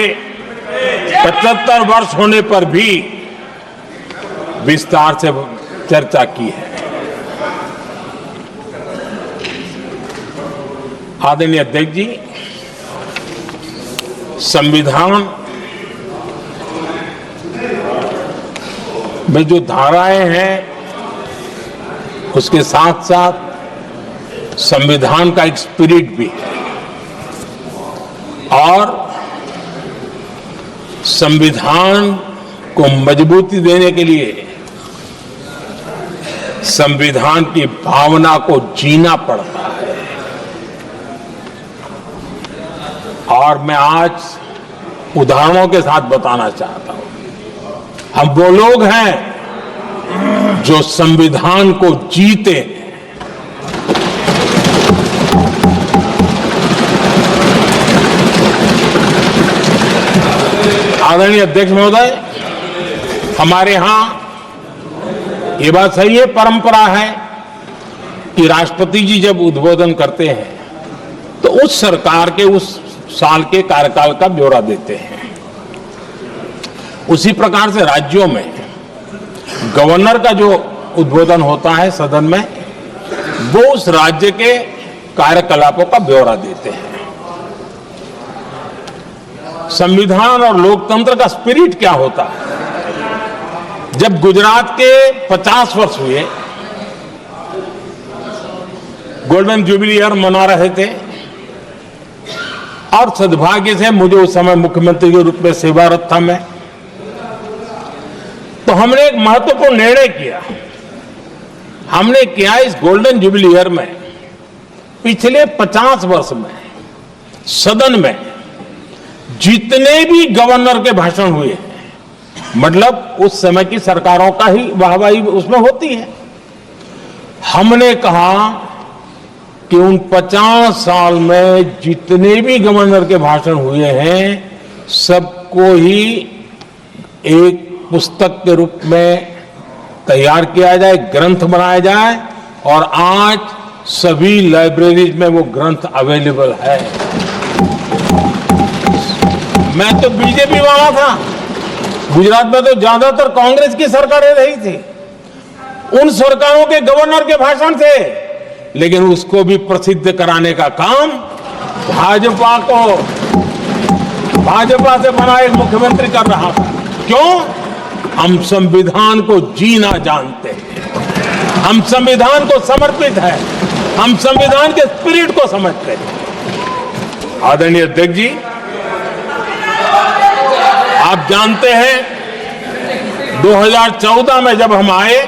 75 वर्ष होने पर भी विस्तार से चर्चा की है। आदरणीय अध्यक्ष जी, संविधान में जो धाराएं हैं उसके साथ साथ संविधान का एक स्पिरिट भी है और संविधान को मजबूती देने के लिए संविधान की भावना को जीना पड़ता है। और मैं आज उदाहरणों के साथ बताना चाहता हूं, हम वो लोग हैं जो संविधान को जीते हैं। आदरणीय अध्यक्ष महोदय, हमारे यहां ये बात सही है, परंपरा है कि राष्ट्रपति जी जब उद्बोधन करते हैं तो उस सरकार के उस साल के कार्यकाल का ब्यौरा देते हैं। उसी प्रकार से राज्यों में गवर्नर का जो उद्बोधन होता है सदन में, वो उस राज्य के कार्यकलापों का ब्यौरा देते हैं। संविधान और लोकतंत्र का स्पिरिट क्या होता है? जब गुजरात के 50 वर्ष हुए, गोल्डन जुबली ईयर मना रहे थे और सद्भाग्य से मुझे उस समय मुख्यमंत्री के रूप में सेवारत था मैं, तो हमने एक महत्वपूर्ण निर्णय किया। हमने किया इस गोल्डन जुबली ईयर में पिछले 50 वर्ष में सदन में जितने भी गवर्नर के भाषण हुए हैं, मतलब उस समय की सरकारों का ही वाहवाही उसमें होती है, हमने कहा कि उन 50 साल में जितने भी गवर्नर के भाषण हुए हैं सबको ही एक पुस्तक के रूप में तैयार किया जाए, ग्रंथ बनाया जाए और आज सभी लाइब्रेरीज में वो ग्रंथ अवेलेबल है। मैं तो बीजेपी वाला था, गुजरात में तो ज्यादातर कांग्रेस की सरकारें रही थी, उन सरकारों के गवर्नर के भाषण थे, लेकिन उसको भी प्रसिद्ध कराने का काम भाजपा से बना एक मुख्यमंत्री कर रहा था। क्यों? हम संविधान को जीना जानते हैं, हम संविधान को समर्पित है, हम संविधान के स्पिरिट को समझते हैं। आदरणीय अध्यक्ष जी, आप जानते हैं 2014 में जब हम आए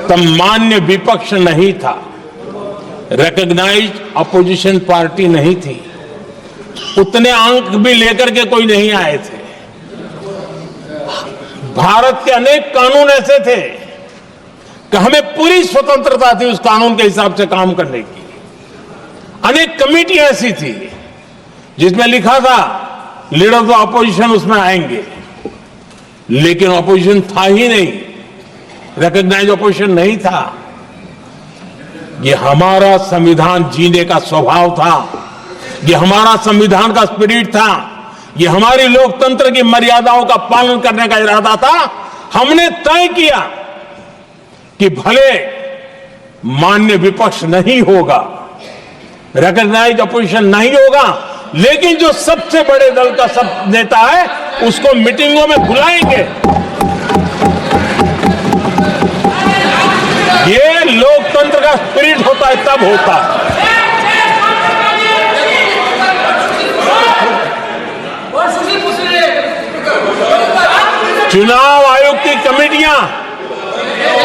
तब मान्य विपक्ष नहीं था, रिकॉग्नाइज्ड अपोजिशन पार्टी नहीं थी, उतने अंक भी लेकर के कोई नहीं आए थे। भारत के अनेक कानून ऐसे थे कि हमें पूरी स्वतंत्रता थी उस कानून के हिसाब से काम करने की। अनेक कमेटियां ऐसी थी जिसमें लिखा था लीडर ऑफ द अपोजिशन उसमें आएंगे, लेकिन अपोजिशन था ही नहीं, रिकॉग्नाइज अपोजिशन नहीं था। ये हमारा संविधान जीने का स्वभाव था, ये हमारा संविधान का स्पिरिट था, ये हमारी लोकतंत्र की मर्यादाओं का पालन करने का इरादा था। हमने तय किया कि भले मान्य विपक्ष नहीं होगा, रिकॉग्नाइज अपोजिशन नहीं होगा, लेकिन जो सबसे बड़े दल का सब नेता है उसको मीटिंगों में बुलाएंगे। ये लोकतंत्र का स्पिरिट होता है, तब होता है। चुनाव आयोग की कमेटियां,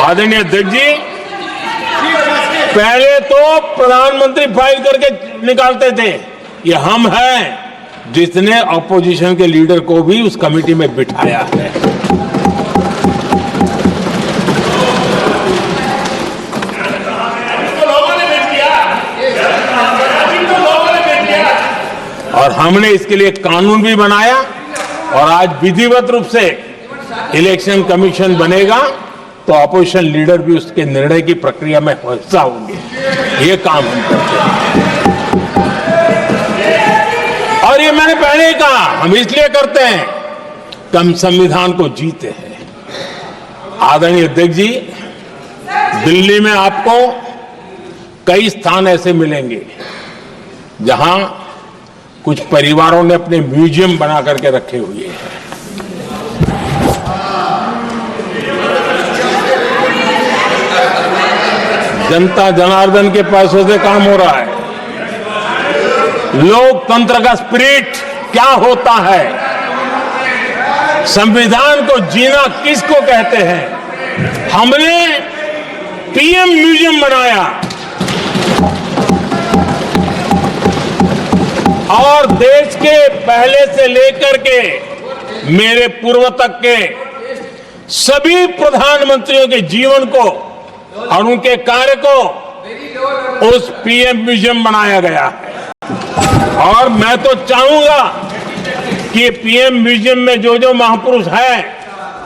आदरणीय अध्यक्ष जी, पहले तो प्रधानमंत्री फाइल करके निकालते थे। ये हम हैं जिसने अपोजिशन के लीडर को भी उस कमेटी में बिठाया है। और हमने इसके लिए कानून भी बनाया और आज विधिवत रूप से इलेक्शन कमीशन बनेगा तो अपोजिशन लीडर भी उसके निर्णय की प्रक्रिया में हिस्सा होंगे। ये काम हम करते हैं और ये मैंने पहले ही कहा, हम इसलिए करते हैं कि हम संविधान को जीते हैं। आदरणीय अध्यक्ष जी, दिल्ली में आपको कई स्थान ऐसे मिलेंगे जहां कुछ परिवारों ने अपने म्यूजियम बना करके रखे हुए हैं। जनता जनार्दन के पैसों से काम हो रहा है। लोकतंत्र का स्पिरिट क्या होता है, संविधान को जीना किसको कहते हैं। हमने पीएम म्यूजियम बनाया और देश के पहले से लेकर के मेरे पूर्व तक के सभी प्रधानमंत्रियों के जीवन को और उनके कार्य को उस पीएम म्यूजियम बनाया गया है। और मैं तो चाहूंगा कि पीएम म्यूजियम में जो जो महापुरुष हैं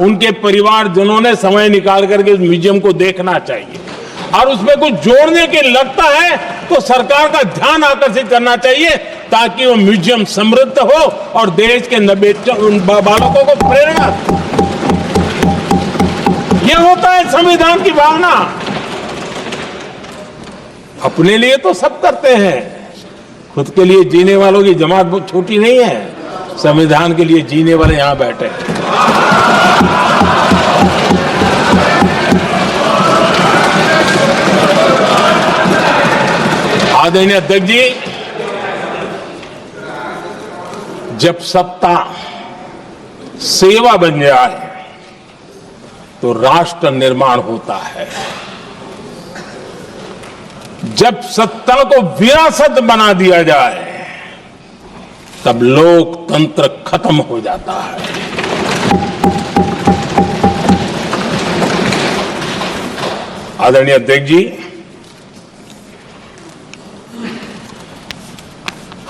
उनके परिवारजनों ने समय निकाल करके उस म्यूजियम को देखना चाहिए और उसमें कुछ जोड़ने के लगता है तो सरकार का ध्यान आकर्षित करना चाहिए ताकि वो म्यूजियम समृद्ध हो और देश के बालकों को प्रेरणा। ये होता है संविधान की भावना। अपने लिए तो सब करते हैं, खुद के लिए जीने वालों की जमात बहुत छोटी नहीं है। संविधान के लिए जीने वाले यहां बैठे हैं। आदरणीय अध्यक्ष जी, जब सत्ता सेवा बन जाए तो राष्ट्र निर्माण होता है। जब सत्ता को विरासत बना दिया जाए तब लोकतंत्र खत्म हो जाता है। आदरणीय अध्यक्ष जी,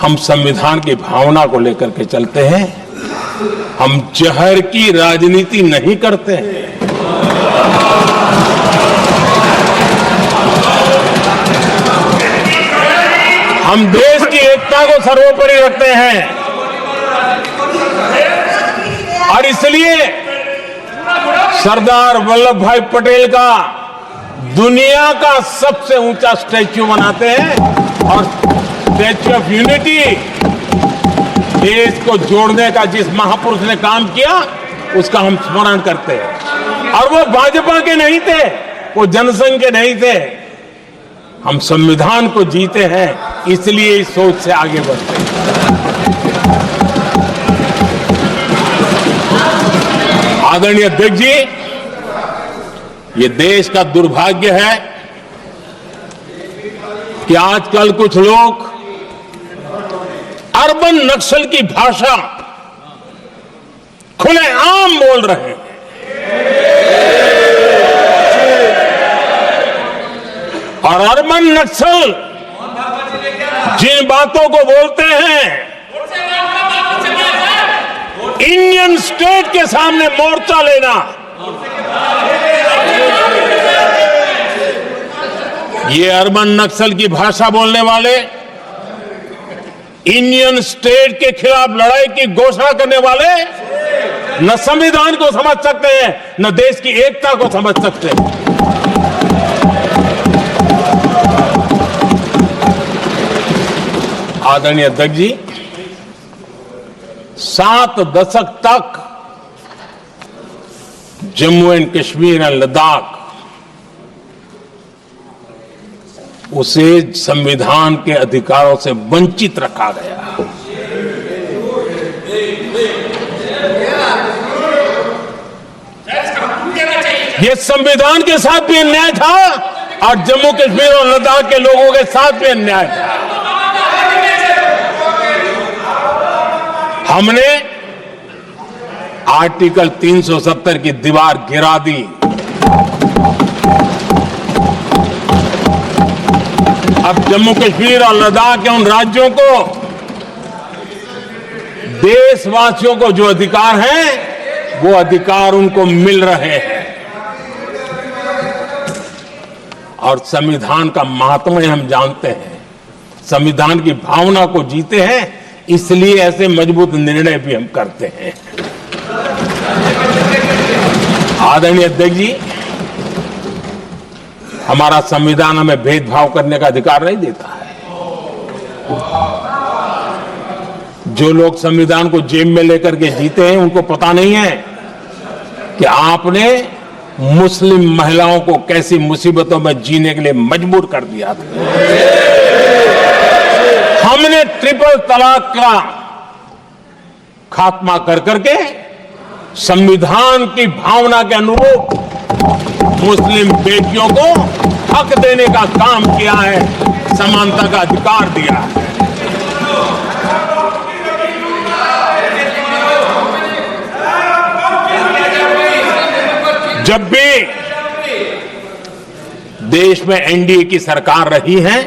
हम संविधान की भावना को लेकर के चलते हैं, हम जहर की राजनीति नहीं करते हैं। हम देश की एकता को सर्वोपरि रखते हैं और इसलिए सरदार वल्लभ भाई पटेल का दुनिया का सबसे ऊंचा स्टैच्यू बनाते हैं और स्टैच्यू ऑफ यूनिटी देश को जोड़ने का जिस महापुरुष ने काम किया उसका हम स्मरण करते हैं। और वो भाजपा के नहीं थे, वो जनसंघ के नहीं थे। हम संविधान को जीते हैं, इसलिए इस सोच से आगे बढ़ते हैं। आदरणीय अध्यक्ष जी, ये देश का दुर्भाग्य है कि आजकल कुछ लोग अर्बन नक्सल की भाषा खुलेआम बोल रहे हैं। और अर्बन नक्सल जिन बातों को बोलते हैं, इंडियन स्टेट के सामने मोर्चा लेना, ये अर्बन नक्सल की भाषा बोलने वाले इंडियन स्टेट के खिलाफ लड़ाई की घोषणा करने वाले न संविधान को समझ सकते हैं, न देश की एकता को समझ सकते हैं। आदरणीय अध्यक्ष जी, 7 दशक तक जम्मू एंड कश्मीर और लद्दाख उसे संविधान के अधिकारों से वंचित रखा गया। ये संविधान के साथ भी अन्याय था और जम्मू कश्मीर और लद्दाख के लोगों के साथ भी अन्याय था। हमने आर्टिकल 370 की दीवार गिरा दी। अब जम्मू कश्मीर और लद्दाख के उन राज्यों को, देशवासियों को जो अधिकार हैं, वो अधिकार उनको मिल रहे हैं। और संविधान का महात्म्य हम जानते हैं, संविधान की भावना को जीते हैं, इसलिए ऐसे मजबूत निर्णय भी हम करते हैं। आदरणीय अध्यक्ष जी, हमारा संविधान हमें भेदभाव करने का अधिकार नहीं देता है। जो लोग संविधान को जेब में लेकर के जीते हैं, उनको पता नहीं है कि आपने मुस्लिम महिलाओं को कैसी मुसीबतों में जीने के लिए मजबूर कर दिया था। हमने ट्रिपल तलाक का खात्मा कर करके संविधान की भावना के अनुरूप मुस्लिम बेटियों को हक देने का काम किया है, समानता का अधिकार दिया है। जब भी देश में एनडीए की सरकार रही है,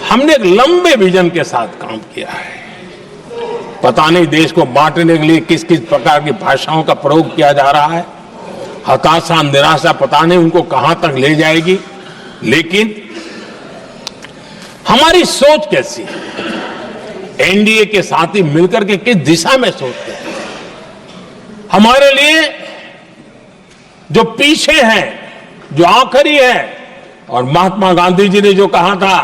हमने एक लंबे विजन के साथ काम किया है। पता नहीं देश को बांटने के लिए किस किस प्रकार की भाषाओं का प्रयोग किया जा रहा है। हताशा, निराशा पता नहीं उनको कहां तक ले जाएगी, लेकिन हमारी सोच कैसी है, एनडीए के साथी मिलकर के किस दिशा में सोचते हैं। हमारे लिए जो पीछे है, जो आखिरी है, और महात्मा गांधी जी ने जो कहा था,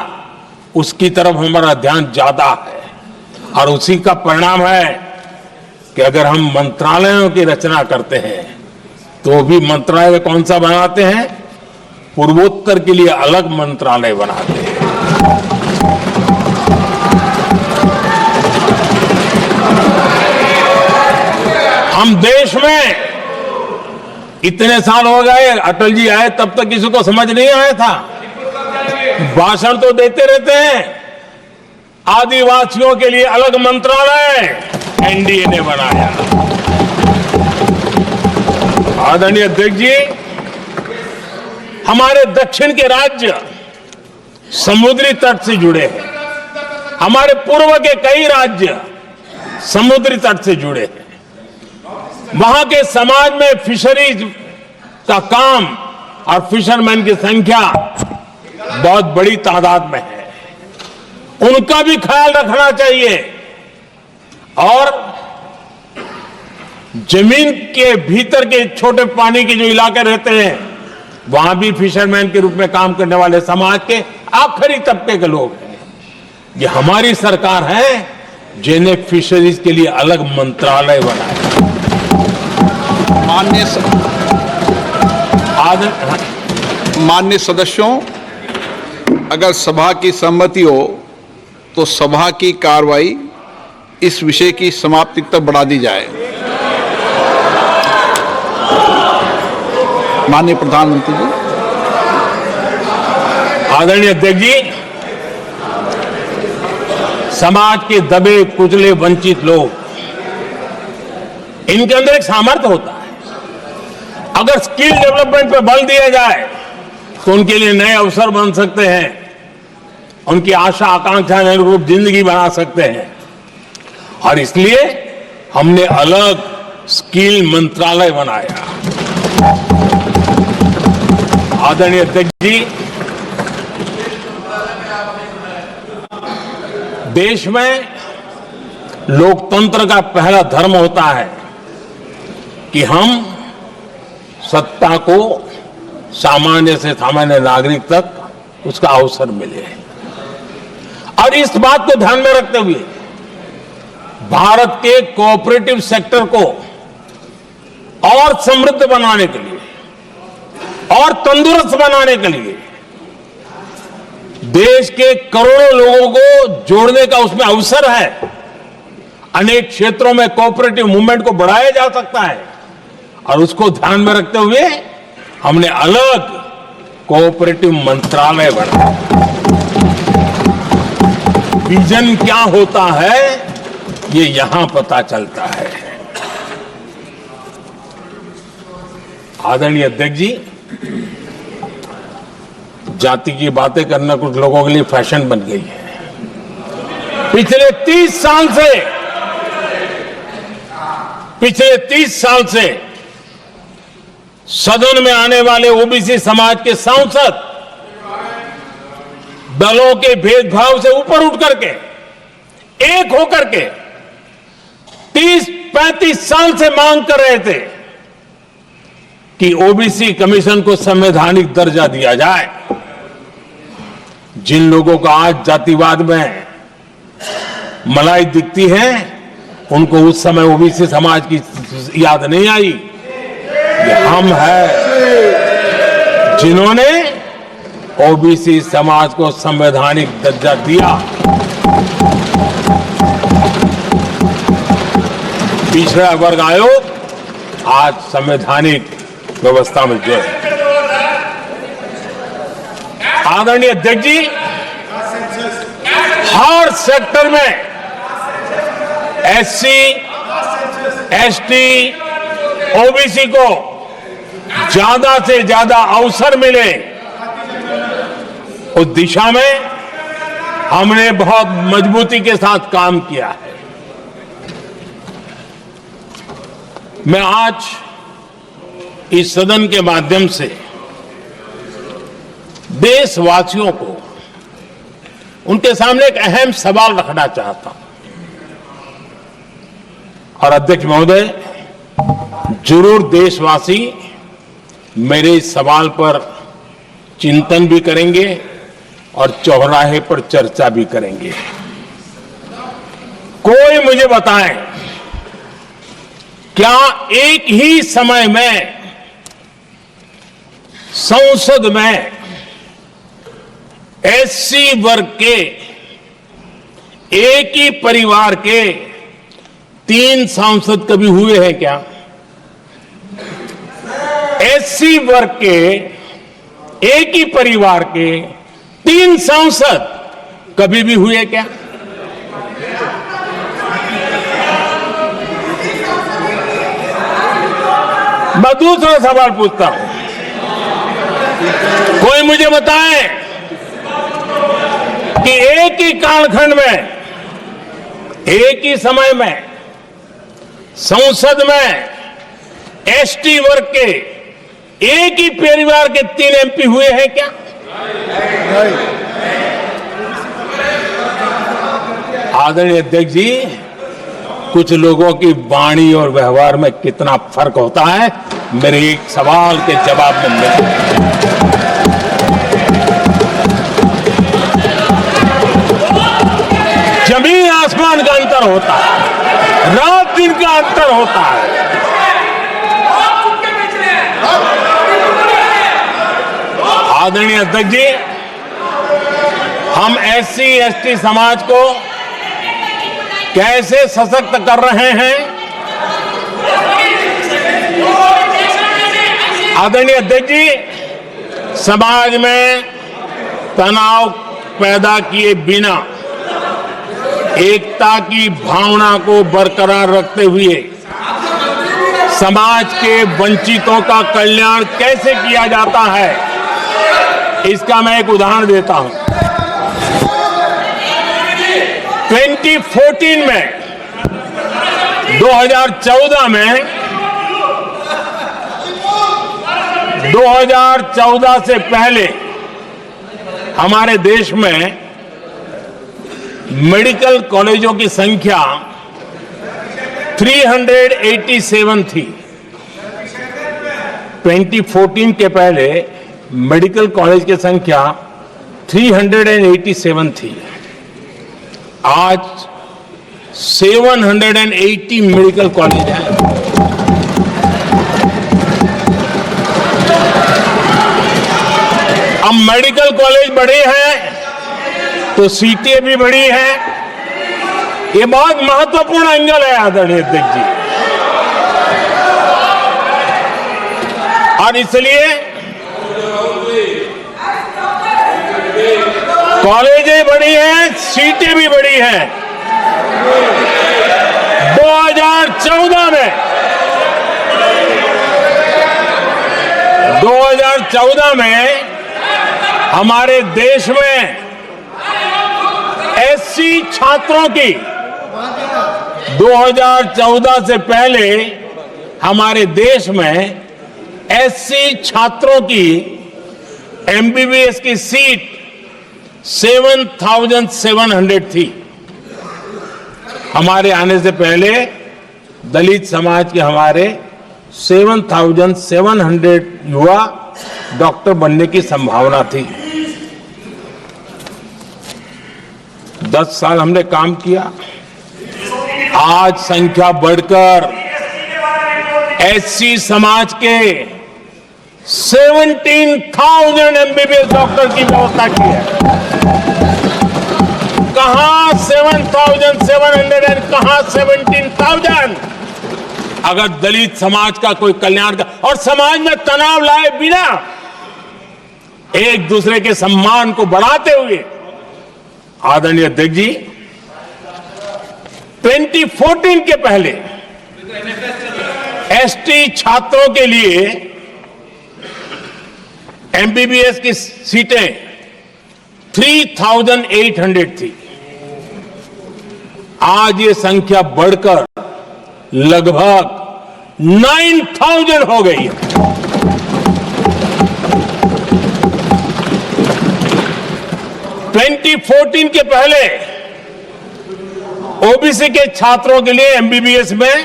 उसकी तरफ हमारा ध्यान ज्यादा है। और उसी का परिणाम है कि अगर हम मंत्रालयों की रचना करते हैं, तो भी मंत्रालय कौन सा बनाते हैं? पूर्वोत्तर के लिए अलग मंत्रालय बनाते हैं। हम देश में इतने साल हो गए, अटल जी आए तब तक किसी को समझ नहीं आया था। भाषण तो देते रहते हैं, आदिवासियों के लिए अलग मंत्रालय एनडीए ने बनाया। आदरणीय अध्यक्ष जी, हमारे दक्षिण के राज्य समुद्री तट से जुड़े हैं, हमारे पूर्व के कई राज्य समुद्री तट से जुड़े हैं। वहां के समाज में फिशरीज का काम और फिशरमैन की संख्या बहुत बड़ी तादाद में है, उनका भी ख्याल रखना चाहिए। और जमीन के भीतर के छोटे पानी के जो इलाके रहते हैं, वहां भी फिशरमैन के रूप में काम करने वाले समाज के आखिरी तबके के लोग हैं। ये हमारी सरकार है जिन्हें फिशरीज के लिए अलग मंत्रालय बनाया। माननीय सदस्यों, अगर सभा की सहमति हो तो सभा की कार्रवाई इस विषय की समाप्ति तक बढ़ा दी जाए। माननीय प्रधानमंत्री जी। आदरणीय अध्यक्ष जी, समाज के दबे कुचले वंचित लोग, इनके अंदर एक सामर्थ्य होता है। अगर स्किल डेवलपमेंट पर बल दिया जाए तो उनके लिए नए अवसर बन सकते हैं, उनकी आशा आकांक्षा के अनुरूप जिंदगी बना सकते हैं। और इसलिए हमने अलग स्किल मंत्रालय बनाया। आदरणीय अध्यक्ष जी, देश में लोकतंत्र का पहला धर्म होता है कि हम सत्ता को सामान्य से सामान्य नागरिक तक उसका अवसर मिले। और इस बात को ध्यान में रखते हुए भारत के कोऑपरेटिव सेक्टर को और समृद्ध बनाने के लिए और तंदुरुस्त बनाने के लिए देश के करोड़ों लोगों को जोड़ने का उसमें अवसर है। अनेक क्षेत्रों में कोऑपरेटिव मूवमेंट को बढ़ाया जा सकता है और उसको ध्यान में रखते हुए हमने अलग कोऑपरेटिव मंत्रालय बनाया। विजन क्या होता है ये यहां पता चलता है। आदरणीय अध्यक्ष जी, जाति की बातें करना कुछ लोगों के लिए फैशन बन गई है। पिछले 30 साल से सदन में आने वाले ओबीसी समाज के सांसद दलों के भेदभाव से ऊपर उठ करके एक होकर के 30-35 साल से मांग कर रहे थे कि ओबीसी कमीशन को संवैधानिक दर्जा दिया जाए। जिन लोगों को आज जातिवाद में मलाई दिखती है, उनको उस समय ओबीसी समाज की याद नहीं आई। ये हम हैं जिन्होंने ओबीसी समाज को संवैधानिक दर्जा दिया। पिछड़ा वर्ग आयोग आज संवैधानिक व्यवस्था में जो है। आदरणीय अध्यक्ष जी, हर सेक्टर में एससी, एसटी, ओबीसी को ज्यादा से ज्यादा अवसर मिले, उस दिशा में हमने बहुत मजबूती के साथ काम किया है। मैं आज इस सदन के माध्यम से देशवासियों को उनके सामने एक अहम सवाल रखना चाहता हूं। और अध्यक्ष महोदय, जरूर देशवासी मेरे इस सवाल पर चिंतन भी करेंगे और चौराहे पर चर्चा भी करेंगे। कोई मुझे बताए, क्या एक ही समय में संसद में एससी वर्ग के एक ही परिवार के 3 सांसद कभी हुए हैं क्या? एससी वर्ग के एक ही परिवार के 3 सांसद कभी भी हुए क्या? मैं दूसरा सवाल पूछता हूं, कोई मुझे बताए कि एक ही कालखंड में, एक ही समय में संसद में एसटी वर्ग के एक ही परिवार के 3 एमपी हुए हैं क्या? आदरणीय अध्यक्ष जी, कुछ लोगों की वाणी और व्यवहार में कितना फर्क होता है, मेरे एक सवाल के जवाब में मिला। आसमान का अंतर होता है, रात दिन का अंतर होता है। आदरणीय अध्यक्ष जी, हम SC ST समाज को कैसे सशक्त कर रहे हैं? आदरणीय अध्यक्ष जी, समाज में तनाव पैदा किए बिना एकता की भावना को बरकरार रखते हुए समाज के वंचितों का कल्याण कैसे किया जाता है, इसका मैं एक उदाहरण देता हूं। 2014 में 2014 से पहले हमारे देश में मेडिकल कॉलेजों की संख्या 387 थी। 2014 के पहले मेडिकल कॉलेज की संख्या 387 थी। आज 780 मेडिकल कॉलेज हैं। अब मेडिकल कॉलेज बड़े हैं तो सीटें भी बड़ी हैं। ये बहुत महत्वपूर्ण एंगल है आदरणीय अध्यक्ष जी, और इसलिए कॉलेजें बड़ी हैं, सीटें भी बड़ी हैं। 2014 में हमारे देश में SC छात्रों की 2014 से पहले हमारे देश में SC छात्रों की MBBS की सीट 7,700 थी। हमारे आने से पहले दलित समाज के हमारे 7,700 युवा डॉक्टर बनने की संभावना थी। 10 साल हमने काम किया, आज संख्या बढ़कर SC समाज के 17,000 MBBS डॉक्टर की व्यवस्था की है। कहां 7,700 कहां 17,000? अगर दलित समाज का कोई कल्याण का और समाज में तनाव लाए बिना एक दूसरे के सम्मान को बढ़ाते हुए, आदरणीय अध्यक्ष जी, 2014 के पहले ST छात्रों के लिए MBBS की सीटें 3,800 थी। आज ये संख्या बढ़कर लगभग 9,000 हो गई है। (2014) के पहले OBC के छात्रों के लिए MBBS में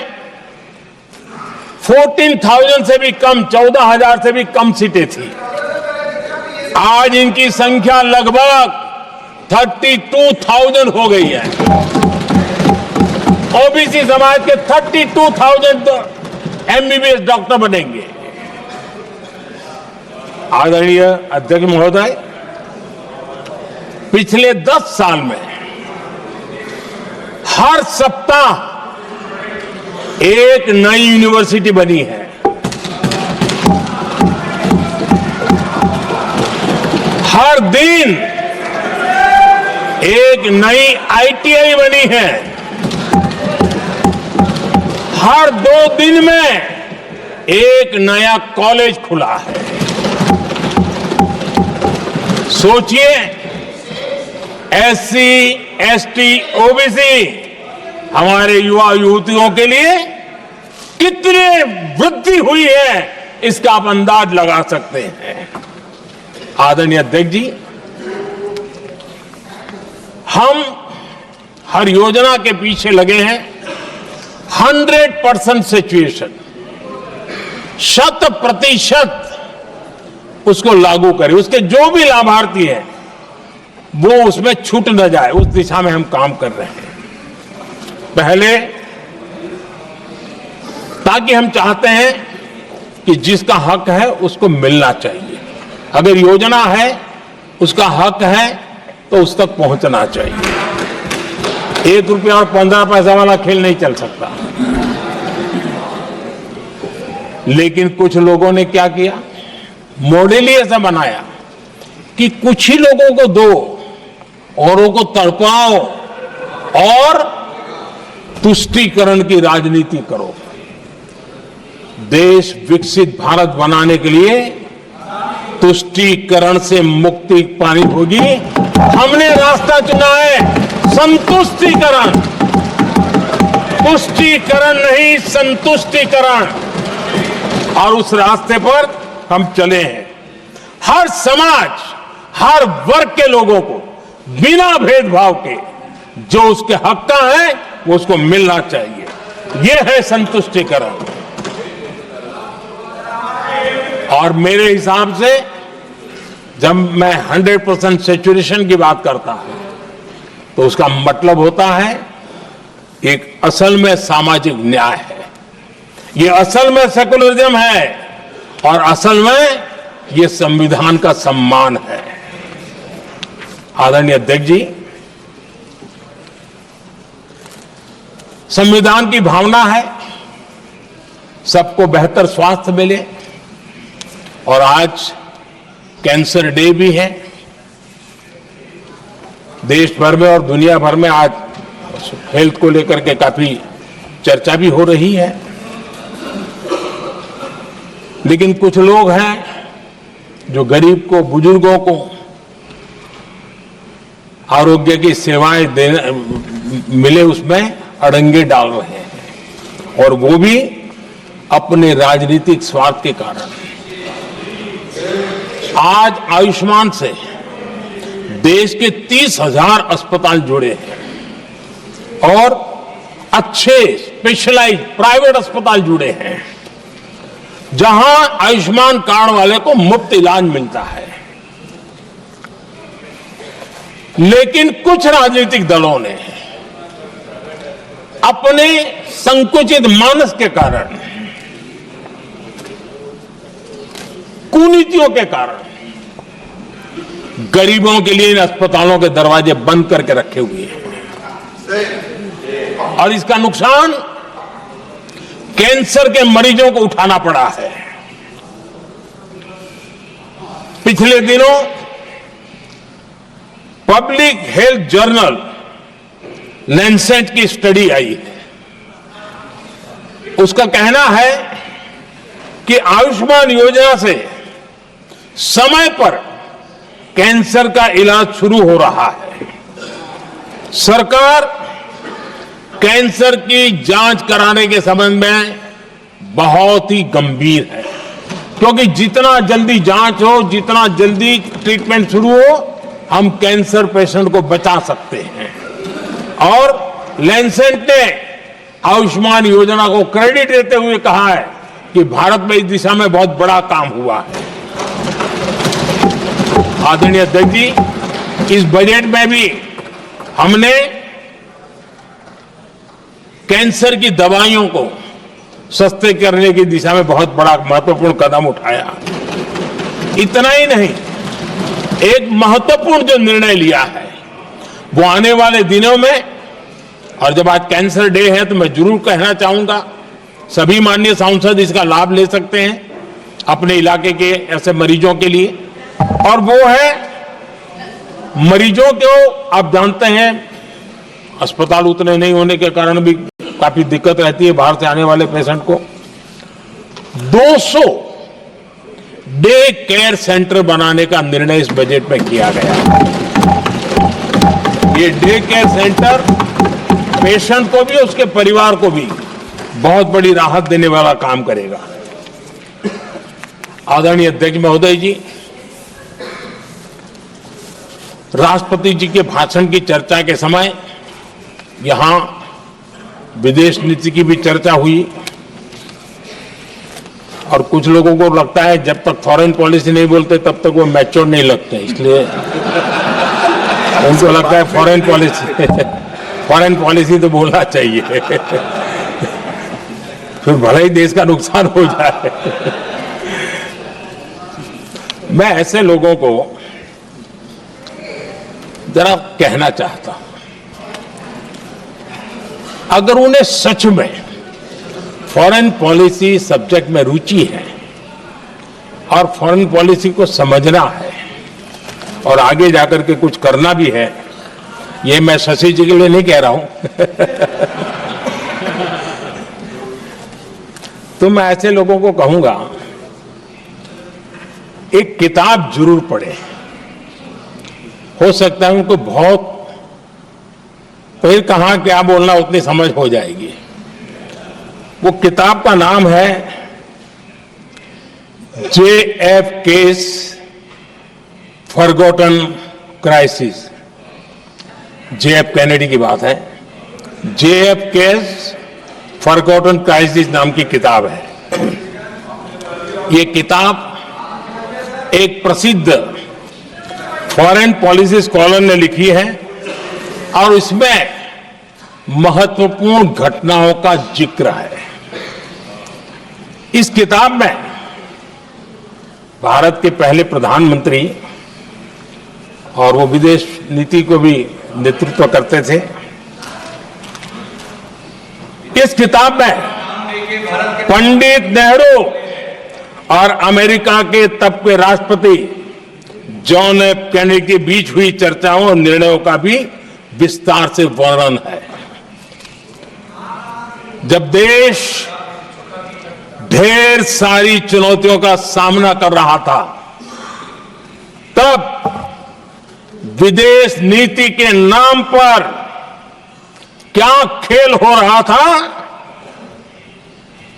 14,000 से भी कम, 14,000 से भी कम सीटें थी। आज इनकी संख्या लगभग 32,000 हो गई है। OBC समाज के 32,000 MBBS डॉक्टर बनेंगे। आदरणीय अध्यक्ष महोदय, पिछले 10 साल में हर सप्ताह एक नई यूनिवर्सिटी बनी है। हर दिन एक नई ITI बनी है। हर 2 दिन में एक नया कॉलेज खुला है। सोचिए, SC ST OBC हमारे युवा युवतियों के लिए कितनी वृद्धि हुई है, इसका आप अंदाज लगा सकते हैं। आदरणीय अध्यक्ष जी, हम हर योजना के पीछे लगे हैं 100% सिचुएशन, 100% उसको लागू करें। उसके जो भी लाभार्थी हैं वो उसमें छूट न जाए, उस दिशा में हम काम कर रहे हैं। पहले, ताकि हम चाहते हैं कि जिसका हक है उसको मिलना चाहिए। अगर योजना है, उसका हक है, तो उस तक पहुंचना चाहिए। 1 रुपया और 15 पैसा वाला खेल नहीं चल सकता। लेकिन कुछ लोगों ने क्या किया, मॉडल ही ऐसा बनाया कि कुछ ही लोगों को दो, औरों को तड़पाओ और तुष्टीकरण की राजनीति करो। देश विकसित भारत बनाने के लिए तुष्टीकरण से मुक्ति पानी होगी। हमने रास्ता चुना है संतुष्टीकरण, तुष्टीकरण नहीं, संतुष्टीकरण। और उस रास्ते पर हम चले हैं। हर समाज, हर वर्ग के लोगों को बिना भेदभाव के जो उसके हक का है वो उसको मिलना चाहिए। ये है संतुष्टीकरण। और मेरे हिसाब से जब मैं 100% सैचुरेशन की बात करता हूं तो उसका मतलब होता है एक असल में सामाजिक न्याय है, ये असल में सेकुलरिज्म है और असल में ये संविधान का सम्मान है। आदरणीय अध्यक्ष जी, संविधान की भावना है सबको बेहतर स्वास्थ्य मिले, और आज कैंसर डे भी है। देश भर में और दुनिया भर में आज हेल्थ को लेकर के काफी चर्चा भी हो रही है। लेकिन कुछ लोग हैं जो गरीब को, बुजुर्गों को आरोग्य की सेवाएं देने मिले उसमें अड़ंगे डाल रहे हैं, और वो भी अपने राजनीतिक स्वार्थ के कारण। आज आयुष्मान से देश के 30,000 अस्पताल जुड़े हैं और अच्छे स्पेशलाइज प्राइवेट अस्पताल जुड़े हैं, जहां आयुष्मान कार्ड वाले को मुफ्त इलाज मिलता है। लेकिन कुछ राजनीतिक दलों ने अपने संकुचित मानस के कारण, कुनीतियों के कारण गरीबों के लिए इन अस्पतालों के दरवाजे बंद करके रखे हुए हैं, और इसका नुकसान कैंसर के मरीजों को उठाना पड़ा है। पिछले दिनों पब्लिक हेल्थ जर्नल लैंसेट की स्टडी आई है। उसका कहना है कि आयुष्मान योजना से समय पर कैंसर का इलाज शुरू हो रहा है। सरकार कैंसर की जांच कराने के संबंध में बहुत ही गंभीर है, क्योंकि जितना जल्दी जांच हो, जितना जल्दी ट्रीटमेंट शुरू हो, हम कैंसर पेशेंट को बचा सकते हैं। और लैंसेट ने आयुष्मान योजना को क्रेडिट देते हुए कहा है कि भारत में इस दिशा में बहुत बड़ा काम हुआ है। आदरणीय अध्यक्ष जी, इस बजट में भी हमने कैंसर की दवाइयों को सस्ते करने की दिशा में बहुत बड़ा महत्वपूर्ण कदम उठाया। इतना ही नहीं, एक महत्वपूर्ण जो निर्णय लिया है वो आने वाले दिनों में, और जब आज कैंसर डे है तो मैं जरूर कहना चाहूंगा सभी माननीय सांसद इसका लाभ ले सकते हैं अपने इलाके के ऐसे मरीजों के लिए, और वो है मरीजों को, आप जानते हैं अस्पताल उतने नहीं होने के कारण भी काफी दिक्कत रहती है बाहर से आने वाले पेशेंट को। 200 डे केयर सेंटर बनाने का निर्णय इस बजट में किया गया। ये डे केयर सेंटर पेशेंट को भी, उसके परिवार को भी बहुत बड़ी राहत देने वाला काम करेगा। आदरणीय अध्यक्ष महोदय जी, राष्ट्रपति जी के भाषण की चर्चा के समय यहां विदेश नीति की भी चर्चा हुई, और कुछ लोगों को लगता है जब तक फॉरेन पॉलिसी नहीं बोलते तब तक वो मैच्योर नहीं लगते, इसलिए उनको लगता है फॉरेन पॉलिसी फॉरेन पॉलिसी तो बोलना चाहिए। फिर भले ही देश का नुकसान हो जाए। मैं ऐसे लोगों को जरा कहना चाहता हूं, अगर उन्हें सच में फॉरेन पॉलिसी सब्जेक्ट में रुचि है और फॉरेन पॉलिसी को समझना है और आगे जाकर के कुछ करना भी है, ये मैं शशि जी के लिए नहीं कह रहा हूं। तो मैं ऐसे लोगों को कहूंगा, एक किताब जरूर पढ़े। हो सकता है उनको बहुत फिर कहां क्या बोलना उतनी समझ हो जाएगी। वो किताब का नाम है JFK's forgotten crisis. JF Kennedy की बात है। JFK's फॉरगॉटन क्राइसिस नाम की किताब है। ये किताब एक प्रसिद्ध फॉरेन पॉलिसी स्कॉलर ने लिखी है और इसमें महत्वपूर्ण घटनाओं का जिक्र है। इस किताब में भारत के पहले प्रधानमंत्री, और वो विदेश नीति को भी नेतृत्व करते थे, इस किताब में पंडित नेहरू और अमेरिका के तब के राष्ट्रपति जॉन एफ कैनेडी के बीच हुई चर्चाओं और निर्णयों का भी विस्तार से वर्णन है। जब देश ढेर सारी चुनौतियों का सामना कर रहा था, तब विदेश नीति के नाम पर क्या खेल हो रहा था,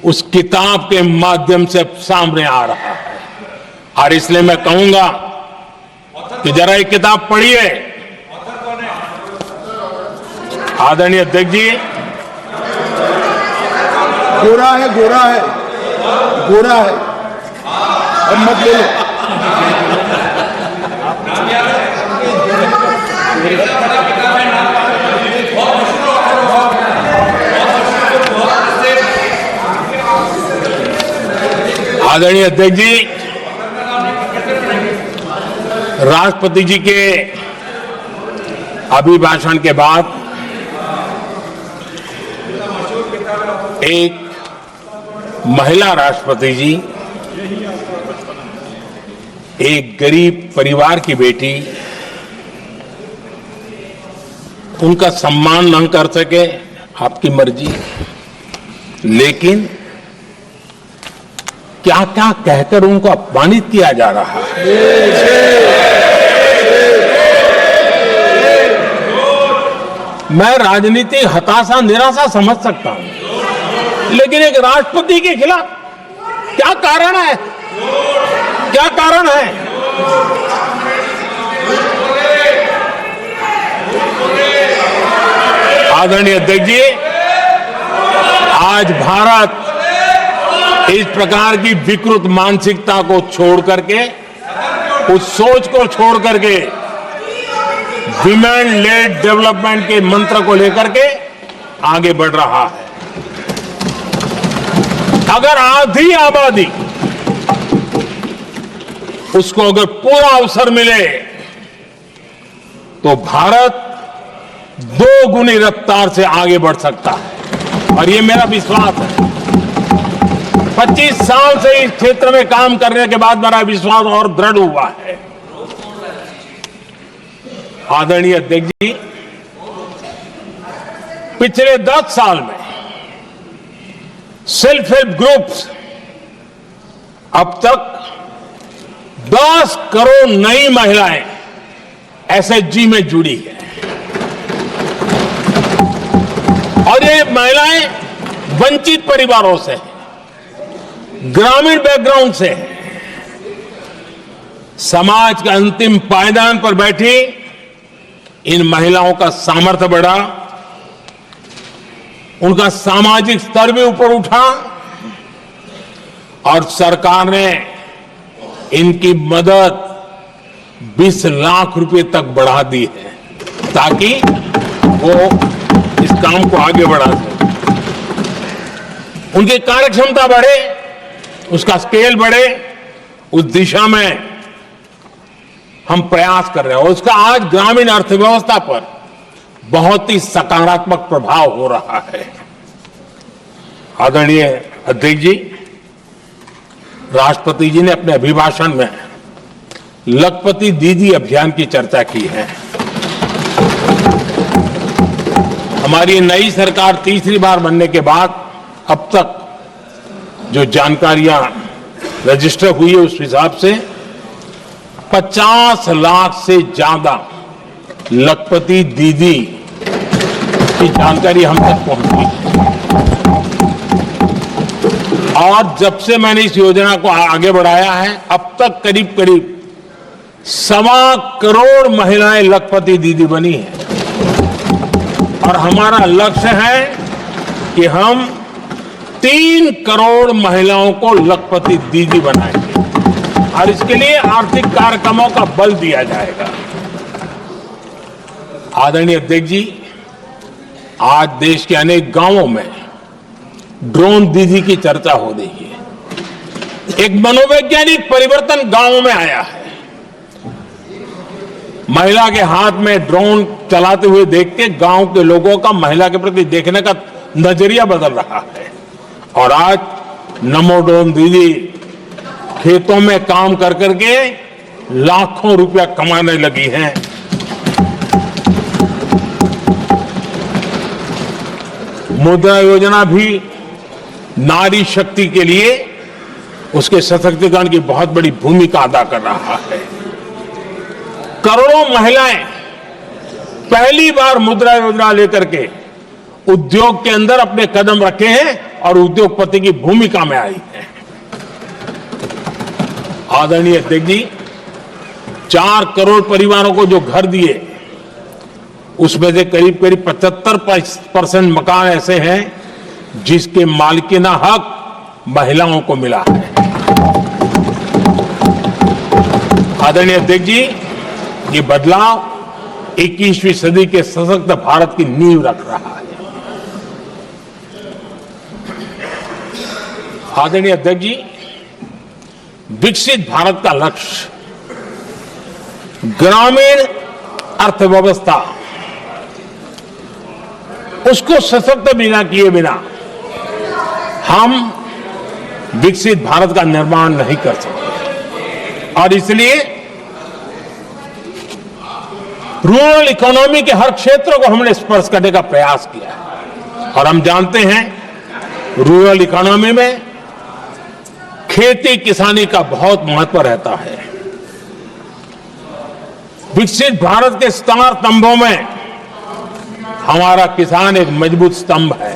उस किताब के माध्यम से सामने आ रहा है। और इसलिए मैं कहूंगा कि जरा ये किताब पढ़िए। आदरणीय अध्यक्ष जी, गोरा है, गोरा है, गोरा है, अब मत ले लो। आदरणीय अध्यक्ष जी, राष्ट्रपति जी के अभिभाषण के बाद एक महिला राष्ट्रपति जी, एक गरीब परिवार की बेटी, उनका सम्मान न कर सके, आपकी मर्जी, लेकिन क्या क्या कहकर उनको अपमानित किया जा रहा है। मैं राजनीतिक हताशा निराशा समझ सकता हूं, लेकिन एक राष्ट्रपति के खिलाफ क्या कारण है, क्या कारण है? आदरणीय अध्यक्ष जी, आज भारत इस प्रकार की विकृत मानसिकता को छोड़ करके, उस सोच को छोड़ करके, विमेन लेड डेवलपमेंट के मंत्र को लेकर के आगे बढ़ रहा है। अगर आधी आबादी उसको अगर पूरा अवसर मिले तो भारत 2 गुनी रफ्तार से आगे बढ़ सकता है, और ये मेरा विश्वास है। 25 साल से इस क्षेत्र में काम करने के बाद मेरा विश्वास और दृढ़ हुआ है। आदरणीय अध्यक्ष जी, पिछले 10 साल में सेल्फ हेल्प ग्रुप्स अब तक 10 करोड़ नई महिलाएं एसएचजी में जुड़ी है, और ये महिलाएं वंचित परिवारों से हैं, ग्रामीण बैकग्राउंड से है। समाज के अंतिम पायदान पर बैठी इन महिलाओं का सामर्थ्य बढ़ा, उनका सामाजिक स्तर भी ऊपर उठा, और सरकार ने इनकी मदद 20 लाख रुपए तक बढ़ा दी है, ताकि वो काम को आगे बढ़ा सकें, उनकी कार्यक्षमता बढ़े, उसका स्केल बढ़े, उस दिशा में हम प्रयास कर रहे हैं। और उसका आज ग्रामीण अर्थव्यवस्था पर बहुत ही सकारात्मक प्रभाव हो रहा है। आदरणीय अध्यक्ष जी, राष्ट्रपति जी ने अपने अभिभाषण में लखपति दीदी अभियान की चर्चा की है। हमारी नई सरकार तीसरी बार बनने के बाद अब तक जो जानकारियां रजिस्टर हुई है उस हिसाब से 50 लाख से ज्यादा लखपति दीदी की जानकारी हम तक पहुंची है। और जब से मैंने इस योजना को आगे बढ़ाया है, अब तक करीब करीब 1.25 करोड़ महिलाएं लखपति दीदी बनी हैं। और हमारा लक्ष्य है कि हम 3 करोड़ महिलाओं को लखपति दीदी बनाएंगे और इसके लिए आर्थिक कार्यक्रमों का बल दिया जाएगा। आदरणीय अध्यक्ष जी, आज देश के अनेक गांवों में ड्रोन दीदी की चर्चा हो रही है। एक मनोवैज्ञानिक परिवर्तन गांवों में आया है। महिला के हाथ में ड्रोन चलाते हुए देख के गांव के लोगों का महिला के प्रति देखने का नजरिया बदल रहा है। और आज नमो ड्रोन दीदी खेतों में काम कर करके लाखों रुपया कमाने लगी हैं। मुद्रा योजना भी नारी शक्ति के लिए उसके सशक्तिकरण की बहुत बड़ी भूमिका अदा कर रहा है। करोड़ों महिलाएं पहली बार मुद्रा योजना लेकर के उद्योग के अंदर अपने कदम रखे हैं और उद्योगपति की भूमिका में आई है। आदरणीय अध्यक्ष जी, 4 करोड़ परिवारों को जो घर दिए, उसमें से करीब करीब 75% मकान ऐसे हैं जिसके मालिकाना हक महिलाओं को मिला है। आदरणीय अध्यक्ष जी, ये बदलाव 21वीं सदी के सशक्त भारत की नींव रख रहा है। आदरणीय अध्यक्ष जी, विकसित भारत का लक्ष्य ग्रामीण अर्थव्यवस्था उसको सशक्त बिना किए बिना हम विकसित भारत का निर्माण नहीं कर सकते। और इसलिए रूरल इकोनॉमी के हर क्षेत्र को हमने स्पर्श करने का प्रयास किया है। और हम जानते हैं रूरल इकोनॉमी में खेती किसानी का बहुत महत्व रहता है। विकसित भारत के 4 स्तंभों में हमारा किसान एक मजबूत स्तंभ है।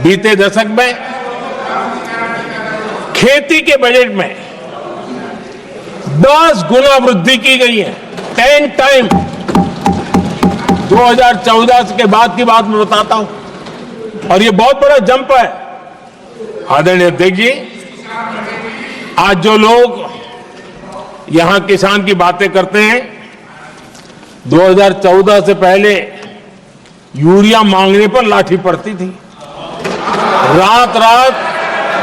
बीते दशक में खेती के बजट में 10 गुना वृद्धि की गई है, 10 टाइम। 2014 के बाद की बात मैं बताता हूं और ये बहुत बड़ा जंप है। आदरणीय अध्यक्ष जी, आज जो लोग यहां किसान की बातें करते हैं, 2014 से पहले यूरिया मांगने पर लाठी पड़ती थी, रात रात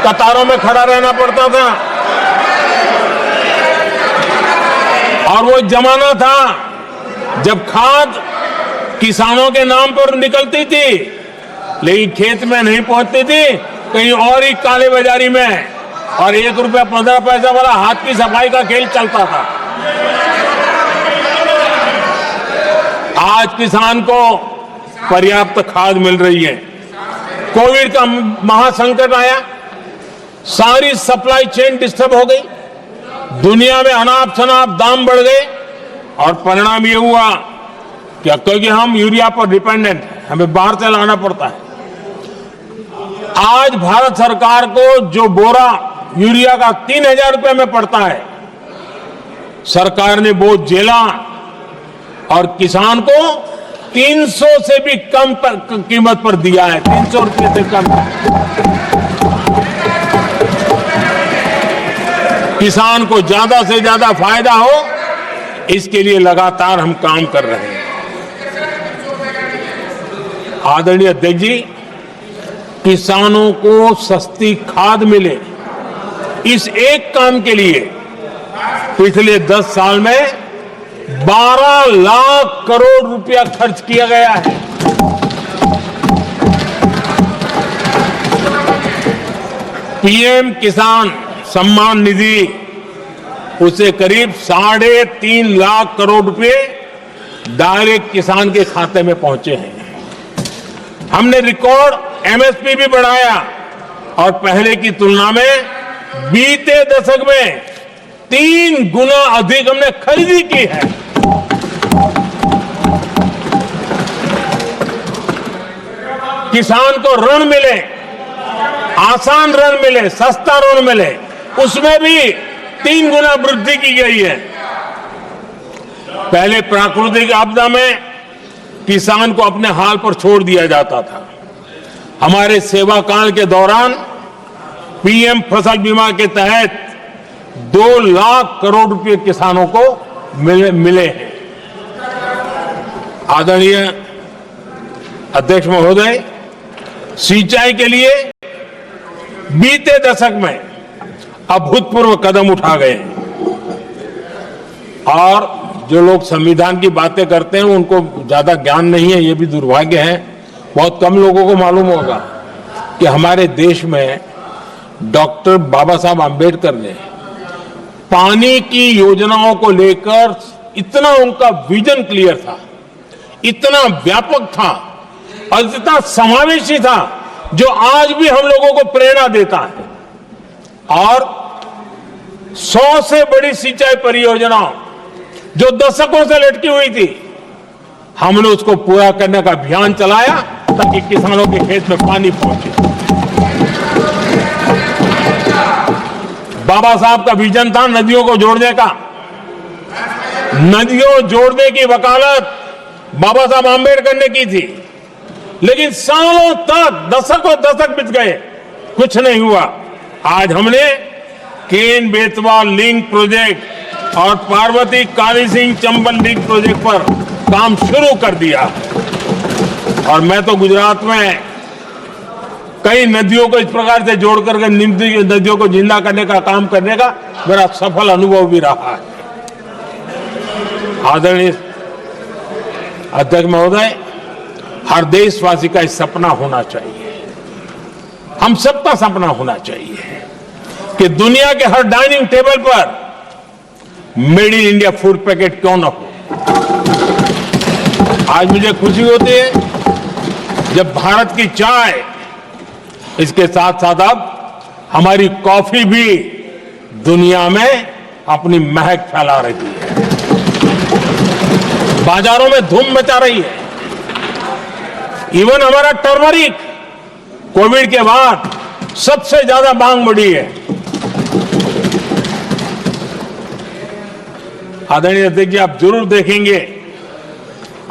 कतारों में खड़ा रहना पड़ता था। और वो जमाना था जब खाद किसानों के नाम पर निकलती थी लेकिन खेत में नहीं पहुंचती थी, कहीं और ही काले बाजारी में, और 1 रुपया 15 पैसा वाला हाथ की सफाई का खेल चलता था। आज किसान को पर्याप्त खाद मिल रही है। कोविड का महासंकट आया, सारी सप्लाई चेन डिस्टर्ब हो गई, दुनिया में अनाप शनाप दाम बढ़ गए और परिणाम ये हुआ कि क्योंकि हम यूरिया पर डिपेंडेंट हैं, हमें बाहर से लाना पड़ता है। आज भारत सरकार को जो बोरा यूरिया का 3000 रुपए में पड़ता है, सरकार ने वो झेला और किसान को 300 से भी कम कीमत पर दिया है, 300 रुपए से कम। किसान को ज्यादा से ज्यादा फायदा हो, इसके लिए लगातार हम काम कर रहे हैं। आदरणीय अध्यक्ष जी, किसानों को सस्ती खाद मिले, इस एक काम के लिए पिछले 10 साल में 12 लाख करोड़ रुपया खर्च किया गया है। पीएम किसान सम्मान निधि, उसे करीब 3.5 लाख करोड़ रुपए डायरेक्ट किसान के खाते में पहुंचे हैं। हमने रिकॉर्ड एमएसपी भी बढ़ाया और पहले की तुलना में बीते दशक में 3 गुना अधिक हमने खरीदी की है। किसान को ऋण मिले, आसान ऋण मिले, सस्ता ऋण मिले, उसमें भी 3 गुना वृद्धि की गई है। पहले प्राकृतिक आपदा में किसान को अपने हाल पर छोड़ दिया जाता था। हमारे सेवा काल के दौरान पीएम फसल बीमा के तहत 2 लाख करोड़ रुपए किसानों को मिले हैं। आदरणीय अध्यक्ष महोदय, सिंचाई के लिए बीते दशक में अभूतपूर्व कदम उठा गए और जो लोग संविधान की बातें करते हैं उनको ज्यादा ज्ञान नहीं है, ये भी दुर्भाग्य है। बहुत कम लोगों को मालूम होगा कि हमारे देश में डॉक्टर बाबा साहब आम्बेडकर ने पानी की योजनाओं को लेकर इतना उनका विजन क्लियर था, इतना व्यापक था और इतना समावेशी था, जो आज भी हम लोगों को प्रेरणा देता है। और 100 से बड़ी सिंचाई परियोजना जो दशकों से लटकी हुई थी, हमने उसको पूरा करने का अभियान चलाया ताकि किसानों के खेत में पानी पहुंचे। बाबा साहब का विजन था नदियों को जोड़ने का। नदियों जोड़ने की वकालत बाबा साहब आम्बेडकर ने की थी, लेकिन सालों तक, दशकों दशक बीत गए, कुछ नहीं हुआ। आज हमने केन बेतवा लिंक प्रोजेक्ट और पार्वती काली सिंह चंबल लिंक प्रोजेक्ट पर काम शुरू कर दिया। और मैं तो गुजरात में कई नदियों को इस प्रकार से जोड़ करके नदियों को जिंदा करने का काम करने का मेरा सफल अनुभव भी रहा है। आदरणीय अध्यक्ष महोदय, हर देशवासी का इस सपना होना चाहिए, हम सबका सपना होना चाहिए कि दुनिया के हर डाइनिंग टेबल पर made in India food packet क्यों ना हो। आज मुझे खुशी होती है जब भारत की चाय, इसके साथ साथ अब हमारी कॉफी भी दुनिया में अपनी महक फैला रही है, बाजारों में धूम मचा रही है। इवन हमारा टर्मरिक कोविड के बाद सबसे ज्यादा मांग बढ़ी है। आदरणीय अध्यक्ष जी, आप जरूर देखेंगे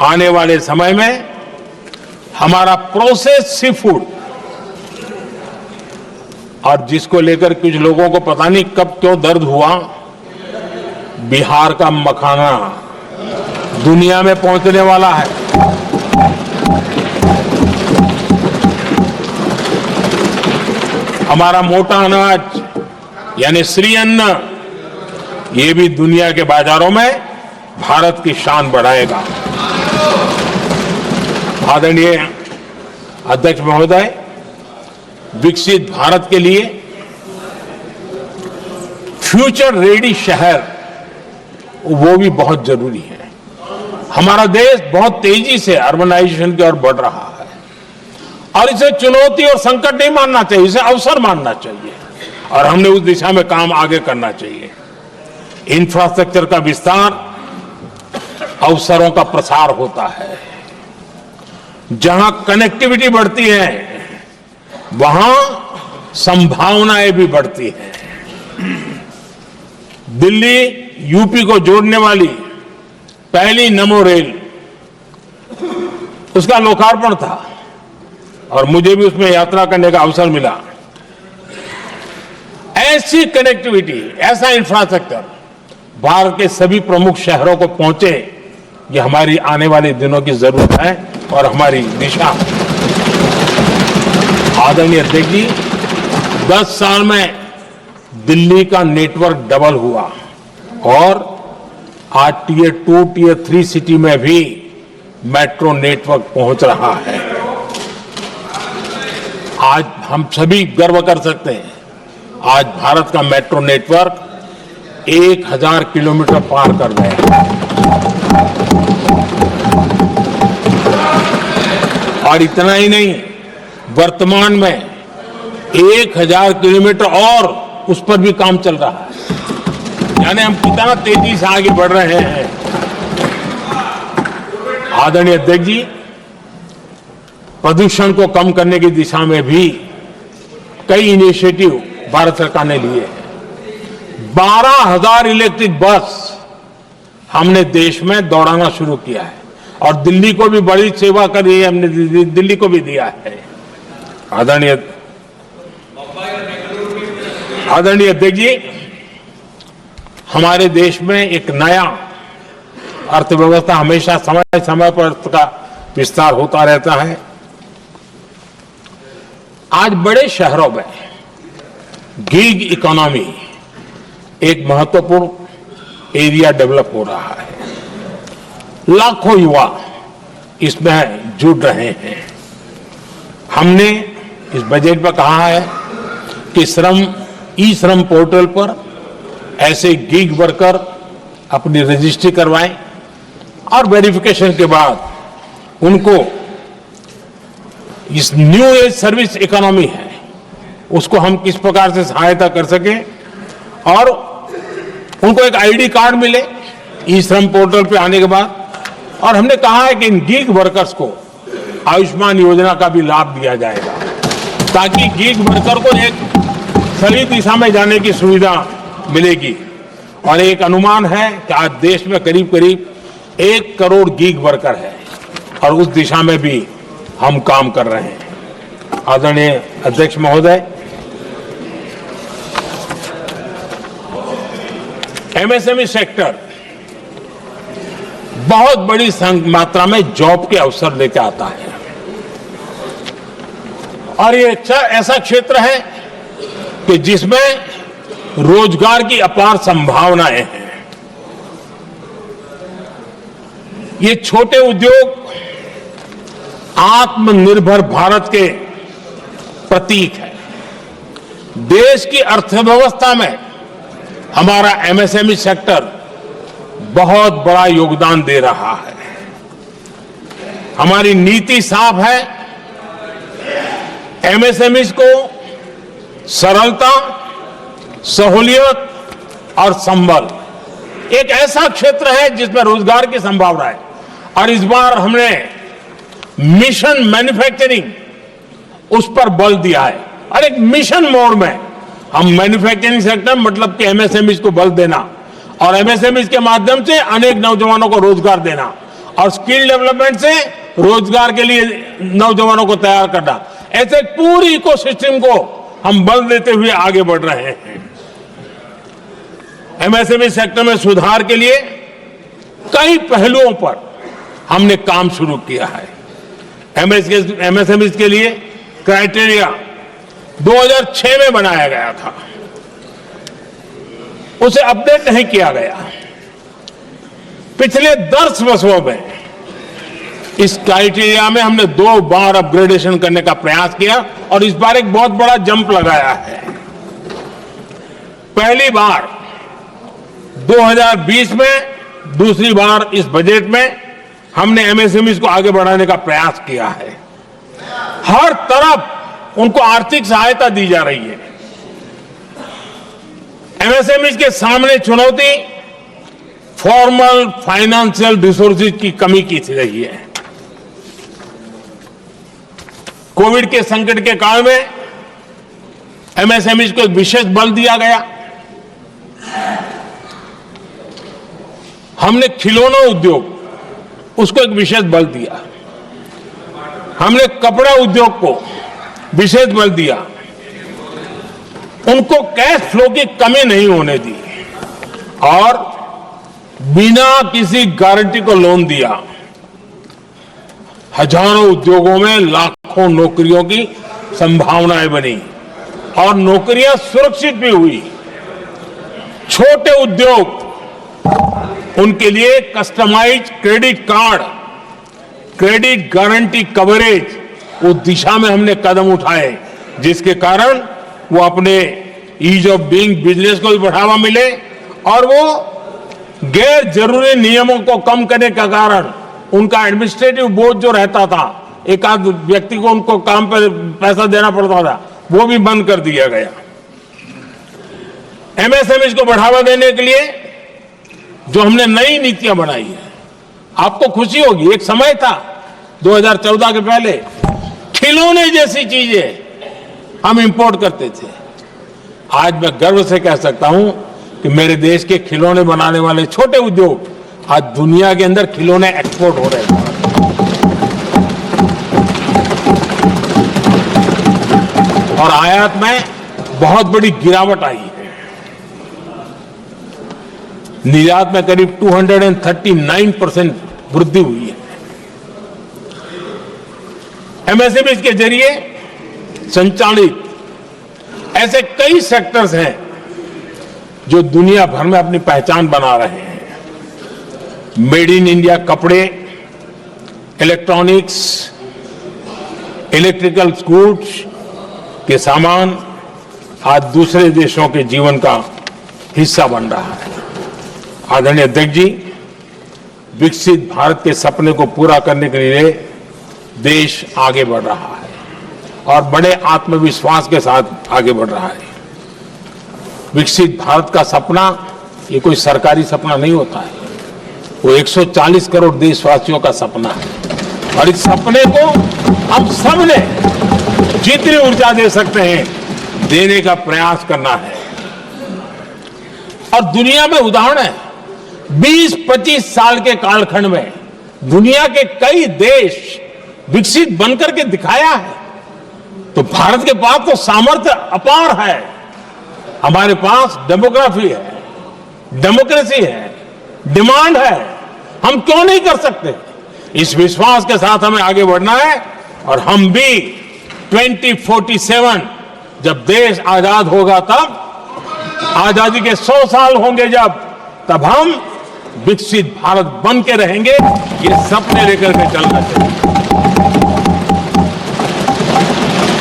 आने वाले समय में हमारा प्रोसेस सी फूड, और जिसको लेकर कुछ लोगों को पता नहीं कब क्यों दर्द हुआ, बिहार का मखाना दुनिया में पहुंचने वाला है। हमारा मोटा अनाज यानी श्री अन्न, ये भी दुनिया के बाजारों में भारत की शान बढ़ाएगा। आदरणीय अध्यक्ष महोदय, विकसित भारत के लिए फ्यूचर रेडी शहर वो भी बहुत जरूरी है। हमारा देश बहुत तेजी से अर्बनाइजेशन की ओर बढ़ रहा है और इसे चुनौती और संकट नहीं मानना चाहिए, इसे अवसर मानना चाहिए और हमने उस दिशा में काम आगे करना चाहिए। इंफ्रास्ट्रक्चर का विस्तार अवसरों का प्रसार होता है। जहां कनेक्टिविटी बढ़ती है वहां संभावनाएं भी बढ़ती हैं। दिल्ली यूपी को जोड़ने वाली पहली नमो रेल, उसका लोकार्पण था और मुझे भी उसमें यात्रा करने का अवसर मिला। ऐसी कनेक्टिविटी, ऐसा इंफ्रास्ट्रक्चर भारत के सभी प्रमुख शहरों को पहुंचे, ये हमारी आने वाले दिनों की जरूरत है और हमारी दिशा। आदरणीय अध्यक्ष जी, 10 साल में दिल्ली का नेटवर्क डबल हुआ और आज टियर 2, टियर 3 सिटी में भी मेट्रो नेटवर्क पहुंच रहा है। आज हम सभी गर्व कर सकते हैं, आज भारत का मेट्रो नेटवर्क 1000 किलोमीटर पार कर गया और इतना ही नहीं, वर्तमान में 1000 किलोमीटर और उस पर भी काम चल रहा है, यानी हम कितना तेजी से आगे बढ़ रहे हैं। आदरणीय अध्यक्ष जी, प्रदूषण को कम करने की दिशा में भी कई इनिशिएटिव भारत सरकार ने लिए हैं। 12,000 इलेक्ट्रिक बस हमने देश में दौड़ाना शुरू किया है और दिल्ली को भी बड़ी सेवा करी है, हमने दिल्ली को भी दिया है। आदरणीय अध्यक्ष जी, हमारे देश में एक नया अर्थव्यवस्था हमेशा समय समय पर उसका विस्तार होता रहता है। आज बड़े शहरों में गिग इकोनॉमी एक महत्वपूर्ण एरिया डेवलप हो रहा है। लाखों युवा इसमें जुड़ रहे हैं। हमने इस बजट में कहा है कि ई श्रम पोर्टल पर ऐसे गिग वर्कर अपनी रजिस्ट्री करवाएं और वेरिफिकेशन के बाद उनको इस न्यू एज सर्विस इकोनॉमी है उसको हम किस प्रकार से सहायता कर सकें और उनको एक आईडी कार्ड मिले ई श्रम पोर्टल पे आने के बाद। और हमने कहा है कि इन गिग वर्कर्स को आयुष्मान योजना का भी लाभ दिया जाएगा ताकि गिग वर्कर को एक सही दिशा में जाने की सुविधा मिलेगी। और एक अनुमान है कि आज देश में करीब करीब 1 करोड़ गिग वर्कर है और उस दिशा में भी हम काम कर रहे हैं। आदरणीय अध्यक्ष महोदय, एमएसएमई सेक्टर बहुत बड़ी मात्रा में जॉब के अवसर लेकर आता है और ये ऐसा क्षेत्र है कि जिसमें रोजगार की अपार संभावनाएं हैं। ये छोटे उद्योग आत्मनिर्भर भारत के प्रतीक है। देश की अर्थव्यवस्था में हमारा एमएसएमई सेक्टर बहुत बड़ा योगदान दे रहा है। हमारी नीति साफ है, एमएसएमईज को सरलता, सहूलियत और संबल, एक ऐसा क्षेत्र है जिसमें रोजगार की संभावना है। और इस बार हमने मिशन मैन्युफैक्चरिंग उस पर बल दिया है और एक मिशन मोड में हम मैन्युफैक्चरिंग सेक्टर मतलब कि एमएसएमईज को बल देना और एमएसएमईज के माध्यम से अनेक नौजवानों को रोजगार देना और स्किल डेवलपमेंट से रोजगार के लिए नौजवानों को तैयार करना, ऐसे पूरी इकोसिस्टम को हम बल देते हुए आगे बढ़ रहे हैं। एमएसएमई सेक्टर में सुधार के लिए कई पहलुओं पर हमने काम शुरू किया है। एमएसएमई के लिए क्राइटेरिया 2006 में बनाया गया था, उसे अपडेट नहीं किया गया। पिछले 10 वर्षों में इस क्राइटेरिया में हमने 2 बार अपग्रेडेशन करने का प्रयास किया और इस बार एक बहुत बड़ा जंप लगाया है। पहली बार 2020 में, दूसरी बार इस बजट में हमने एमएसएमई को आगे बढ़ाने का प्रयास किया है। हर तरफ उनको आर्थिक सहायता दी जा रही है। एमएसएमई के सामने चुनौती फॉर्मल फाइनेंशियल रिसोर्सेज की कमी की रही है। कोविड के संकट के काल में एमएसएमई को एक विशेष बल दिया गया। हमने खिलौना उद्योग उसको एक विशेष बल दिया। हमने कपड़ा उद्योग को विशेष बल दिया। उनको कैश फ्लो की कमी नहीं होने दी और बिना किसी गारंटी को लोन दिया। हजारों उद्योगों में लाखों नौकरियों की संभावनाएं बनी और नौकरियां सुरक्षित भी हुई। छोटे उद्योग, उनके लिए customize credit card, credit guarantee coverage, उस दिशा में हमने कदम उठाए जिसके कारण वो अपने ईज ऑफ डूइंग बिजनेस को भी बढ़ावा मिले और वो गैर जरूरी नियमों को कम करने का कारण उनका एडमिनिस्ट्रेटिव बोझ जो रहता था, एक आध व्यक्ति को उनको काम पर पैसा देना पड़ता था, वो भी बंद कर दिया गया। एमएसएमई को बढ़ावा देने के लिए जो हमने नई नीतियां बनाई है, आपको खुशी होगी, एक समय था 2014 के पहले खिलौने जैसी चीजें हम इंपोर्ट करते थे। आज मैं गर्व से कह सकता हूं कि मेरे देश के खिलौने बनाने वाले छोटे उद्योग आज दुनिया के अंदर खिलौने एक्सपोर्ट हो रहे हैं। और आयात में बहुत बड़ी गिरावट आई है। निर्यात में करीब 239% वृद्धि हुई है। एमएसएमई के जरिए संचालित ऐसे कई सेक्टर्स हैं जो दुनिया भर में अपनी पहचान बना रहे हैं। मेड इन इंडिया कपड़े, इलेक्ट्रॉनिक्स, इलेक्ट्रिकल गुड्स के सामान आज दूसरे देशों के जीवन का हिस्सा बन रहा है। आदरणीय अध्यक्ष जी, विकसित भारत के सपने को पूरा करने के लिए देश आगे बढ़ रहा है और बड़े आत्मविश्वास के साथ आगे बढ़ रहा है। विकसित भारत का सपना ये कोई सरकारी सपना नहीं होता है, वो 140 करोड़ देशवासियों का सपना है और इस सपने को हम सब ने जितनी ऊर्जा दे सकते हैं देने का प्रयास करना है। और दुनिया में उदाहरण है, 20-25 साल के कालखंड में दुनिया के कई देश विकसित बनकर के दिखाया है। तो भारत के पास तो सामर्थ्य अपार है। हमारे पास डेमोग्राफी है, डेमोक्रेसी है, डिमांड है, हम क्यों नहीं कर सकते? इस विश्वास के साथ हमें आगे बढ़ना है और हम भी 2047 जब देश आजाद होगा, तब आजादी के 100 साल होंगे जब, तब हम विकसित भारत बन के रहेंगे। ये सपने लेकर के चलना चाहिए।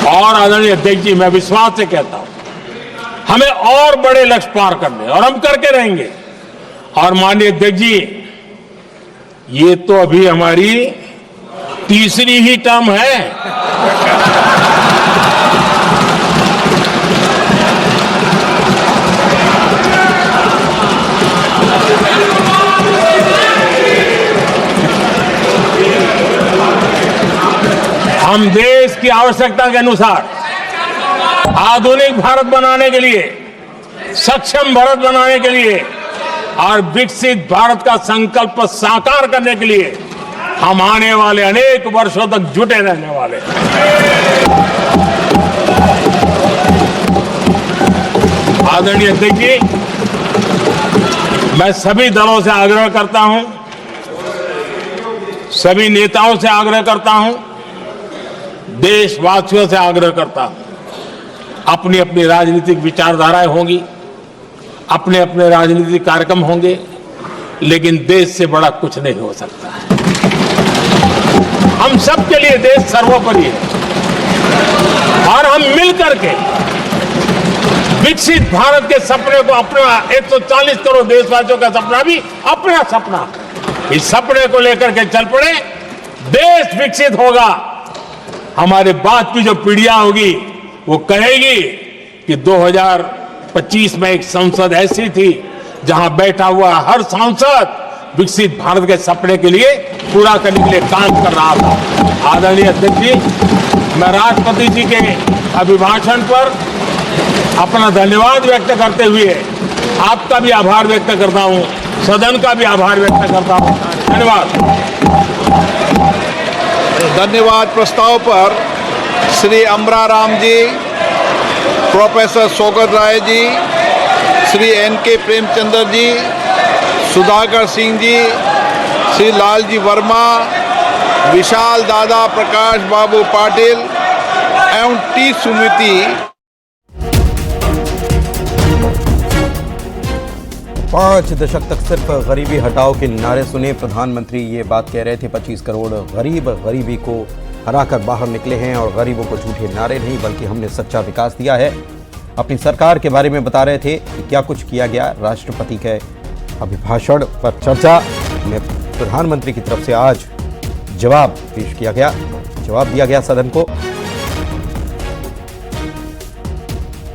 और आदरणीय अध्यक्ष जी, मैं विश्वास से कहता हूं हमें और बड़े लक्ष्य पार करने और हम करके रहेंगे। और माननीय अध्यक्ष जी, ये तो अभी हमारी तीसरी ही टर्म है। हम देश की आवश्यकता के अनुसार आधुनिक भारत बनाने के लिए, सक्षम भारत बनाने के लिए और विकसित भारत का संकल्प साकार करने के लिए हम आने वाले अनेक वर्षों तक जुटे रहने वाले हैं। आदरणीय अध्यक्ष जी, मैं सभी दलों से आग्रह करता हूं, सभी नेताओं से आग्रह करता हूं, देशवासियों से आग्रह करता हूं, अपनी अपनी राजनीतिक विचारधाराएं होंगी, अपने अपने राजनीतिक कार्यक्रम होंगे, लेकिन देश से बड़ा कुछ नहीं हो सकता है। हम सबके लिए देश सर्वोपरि है और हम मिलकर के विकसित भारत के सपने को, अपना 140 करोड़ देशवासियों का सपना भी अपना सपना, इस सपने को लेकर के चल पड़े। देश विकसित होगा, हमारे बाद की जो पीढ़ियां होगी वो कहेगी कि 2025 में एक संसद ऐसी थी जहां बैठा हुआ हर सांसद विकसित भारत के सपने के लिए पूरा करने के लिए काम कर रहा था। आदरणीय अध्यक्ष जी, मैं राष्ट्रपति जी के अभिभाषण पर अपना धन्यवाद व्यक्त करते हुए आपका भी आभार व्यक्त करता हूं, सदन का भी आभार व्यक्त करता हूं। धन्यवाद। धन्यवाद। प्रस्ताव पर श्री अमरा राम जी, प्रोफेसर सौगत राय जी, श्री एन के प्रेमचंद्र जी, सुधाकर सिंह जी, श्री लालजी वर्मा, विशाल दादा, प्रकाश बाबू पाटिल एवं टी सुमिति। 5 दशक तक सिर्फ गरीबी हटाओ के नारे सुने। प्रधानमंत्री ये बात कह रहे थे। 25 करोड़ गरीब गरीबी को हराकर बाहर निकले हैं और गरीबों को झूठे नारे नहीं बल्कि हमने सच्चा विकास दिया है। अपनी सरकार के बारे में बता रहे थे कि क्या कुछ किया गया। राष्ट्रपति के अभिभाषण पर चर्चा में प्रधानमंत्री की तरफ से आज जवाब पेश किया गया, जवाब दिया गया सदन को।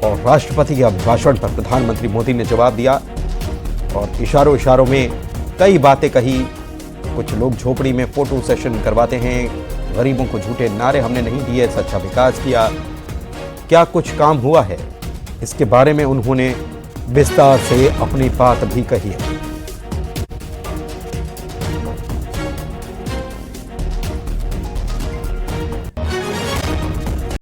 और राष्ट्रपति के अभिभाषण पर प्रधानमंत्री मोदी ने जवाब दिया और इशारों इशारों में कई बातें कही। कुछ लोग झोपड़ी में फोटो सेशन करवाते हैं, गरीबों को झूठे नारे हमने नहीं दिए, सच्चा विकास किया। क्या कुछ काम हुआ है, इसके बारे में उन्होंने विस्तार से अपनी बात भी कही है।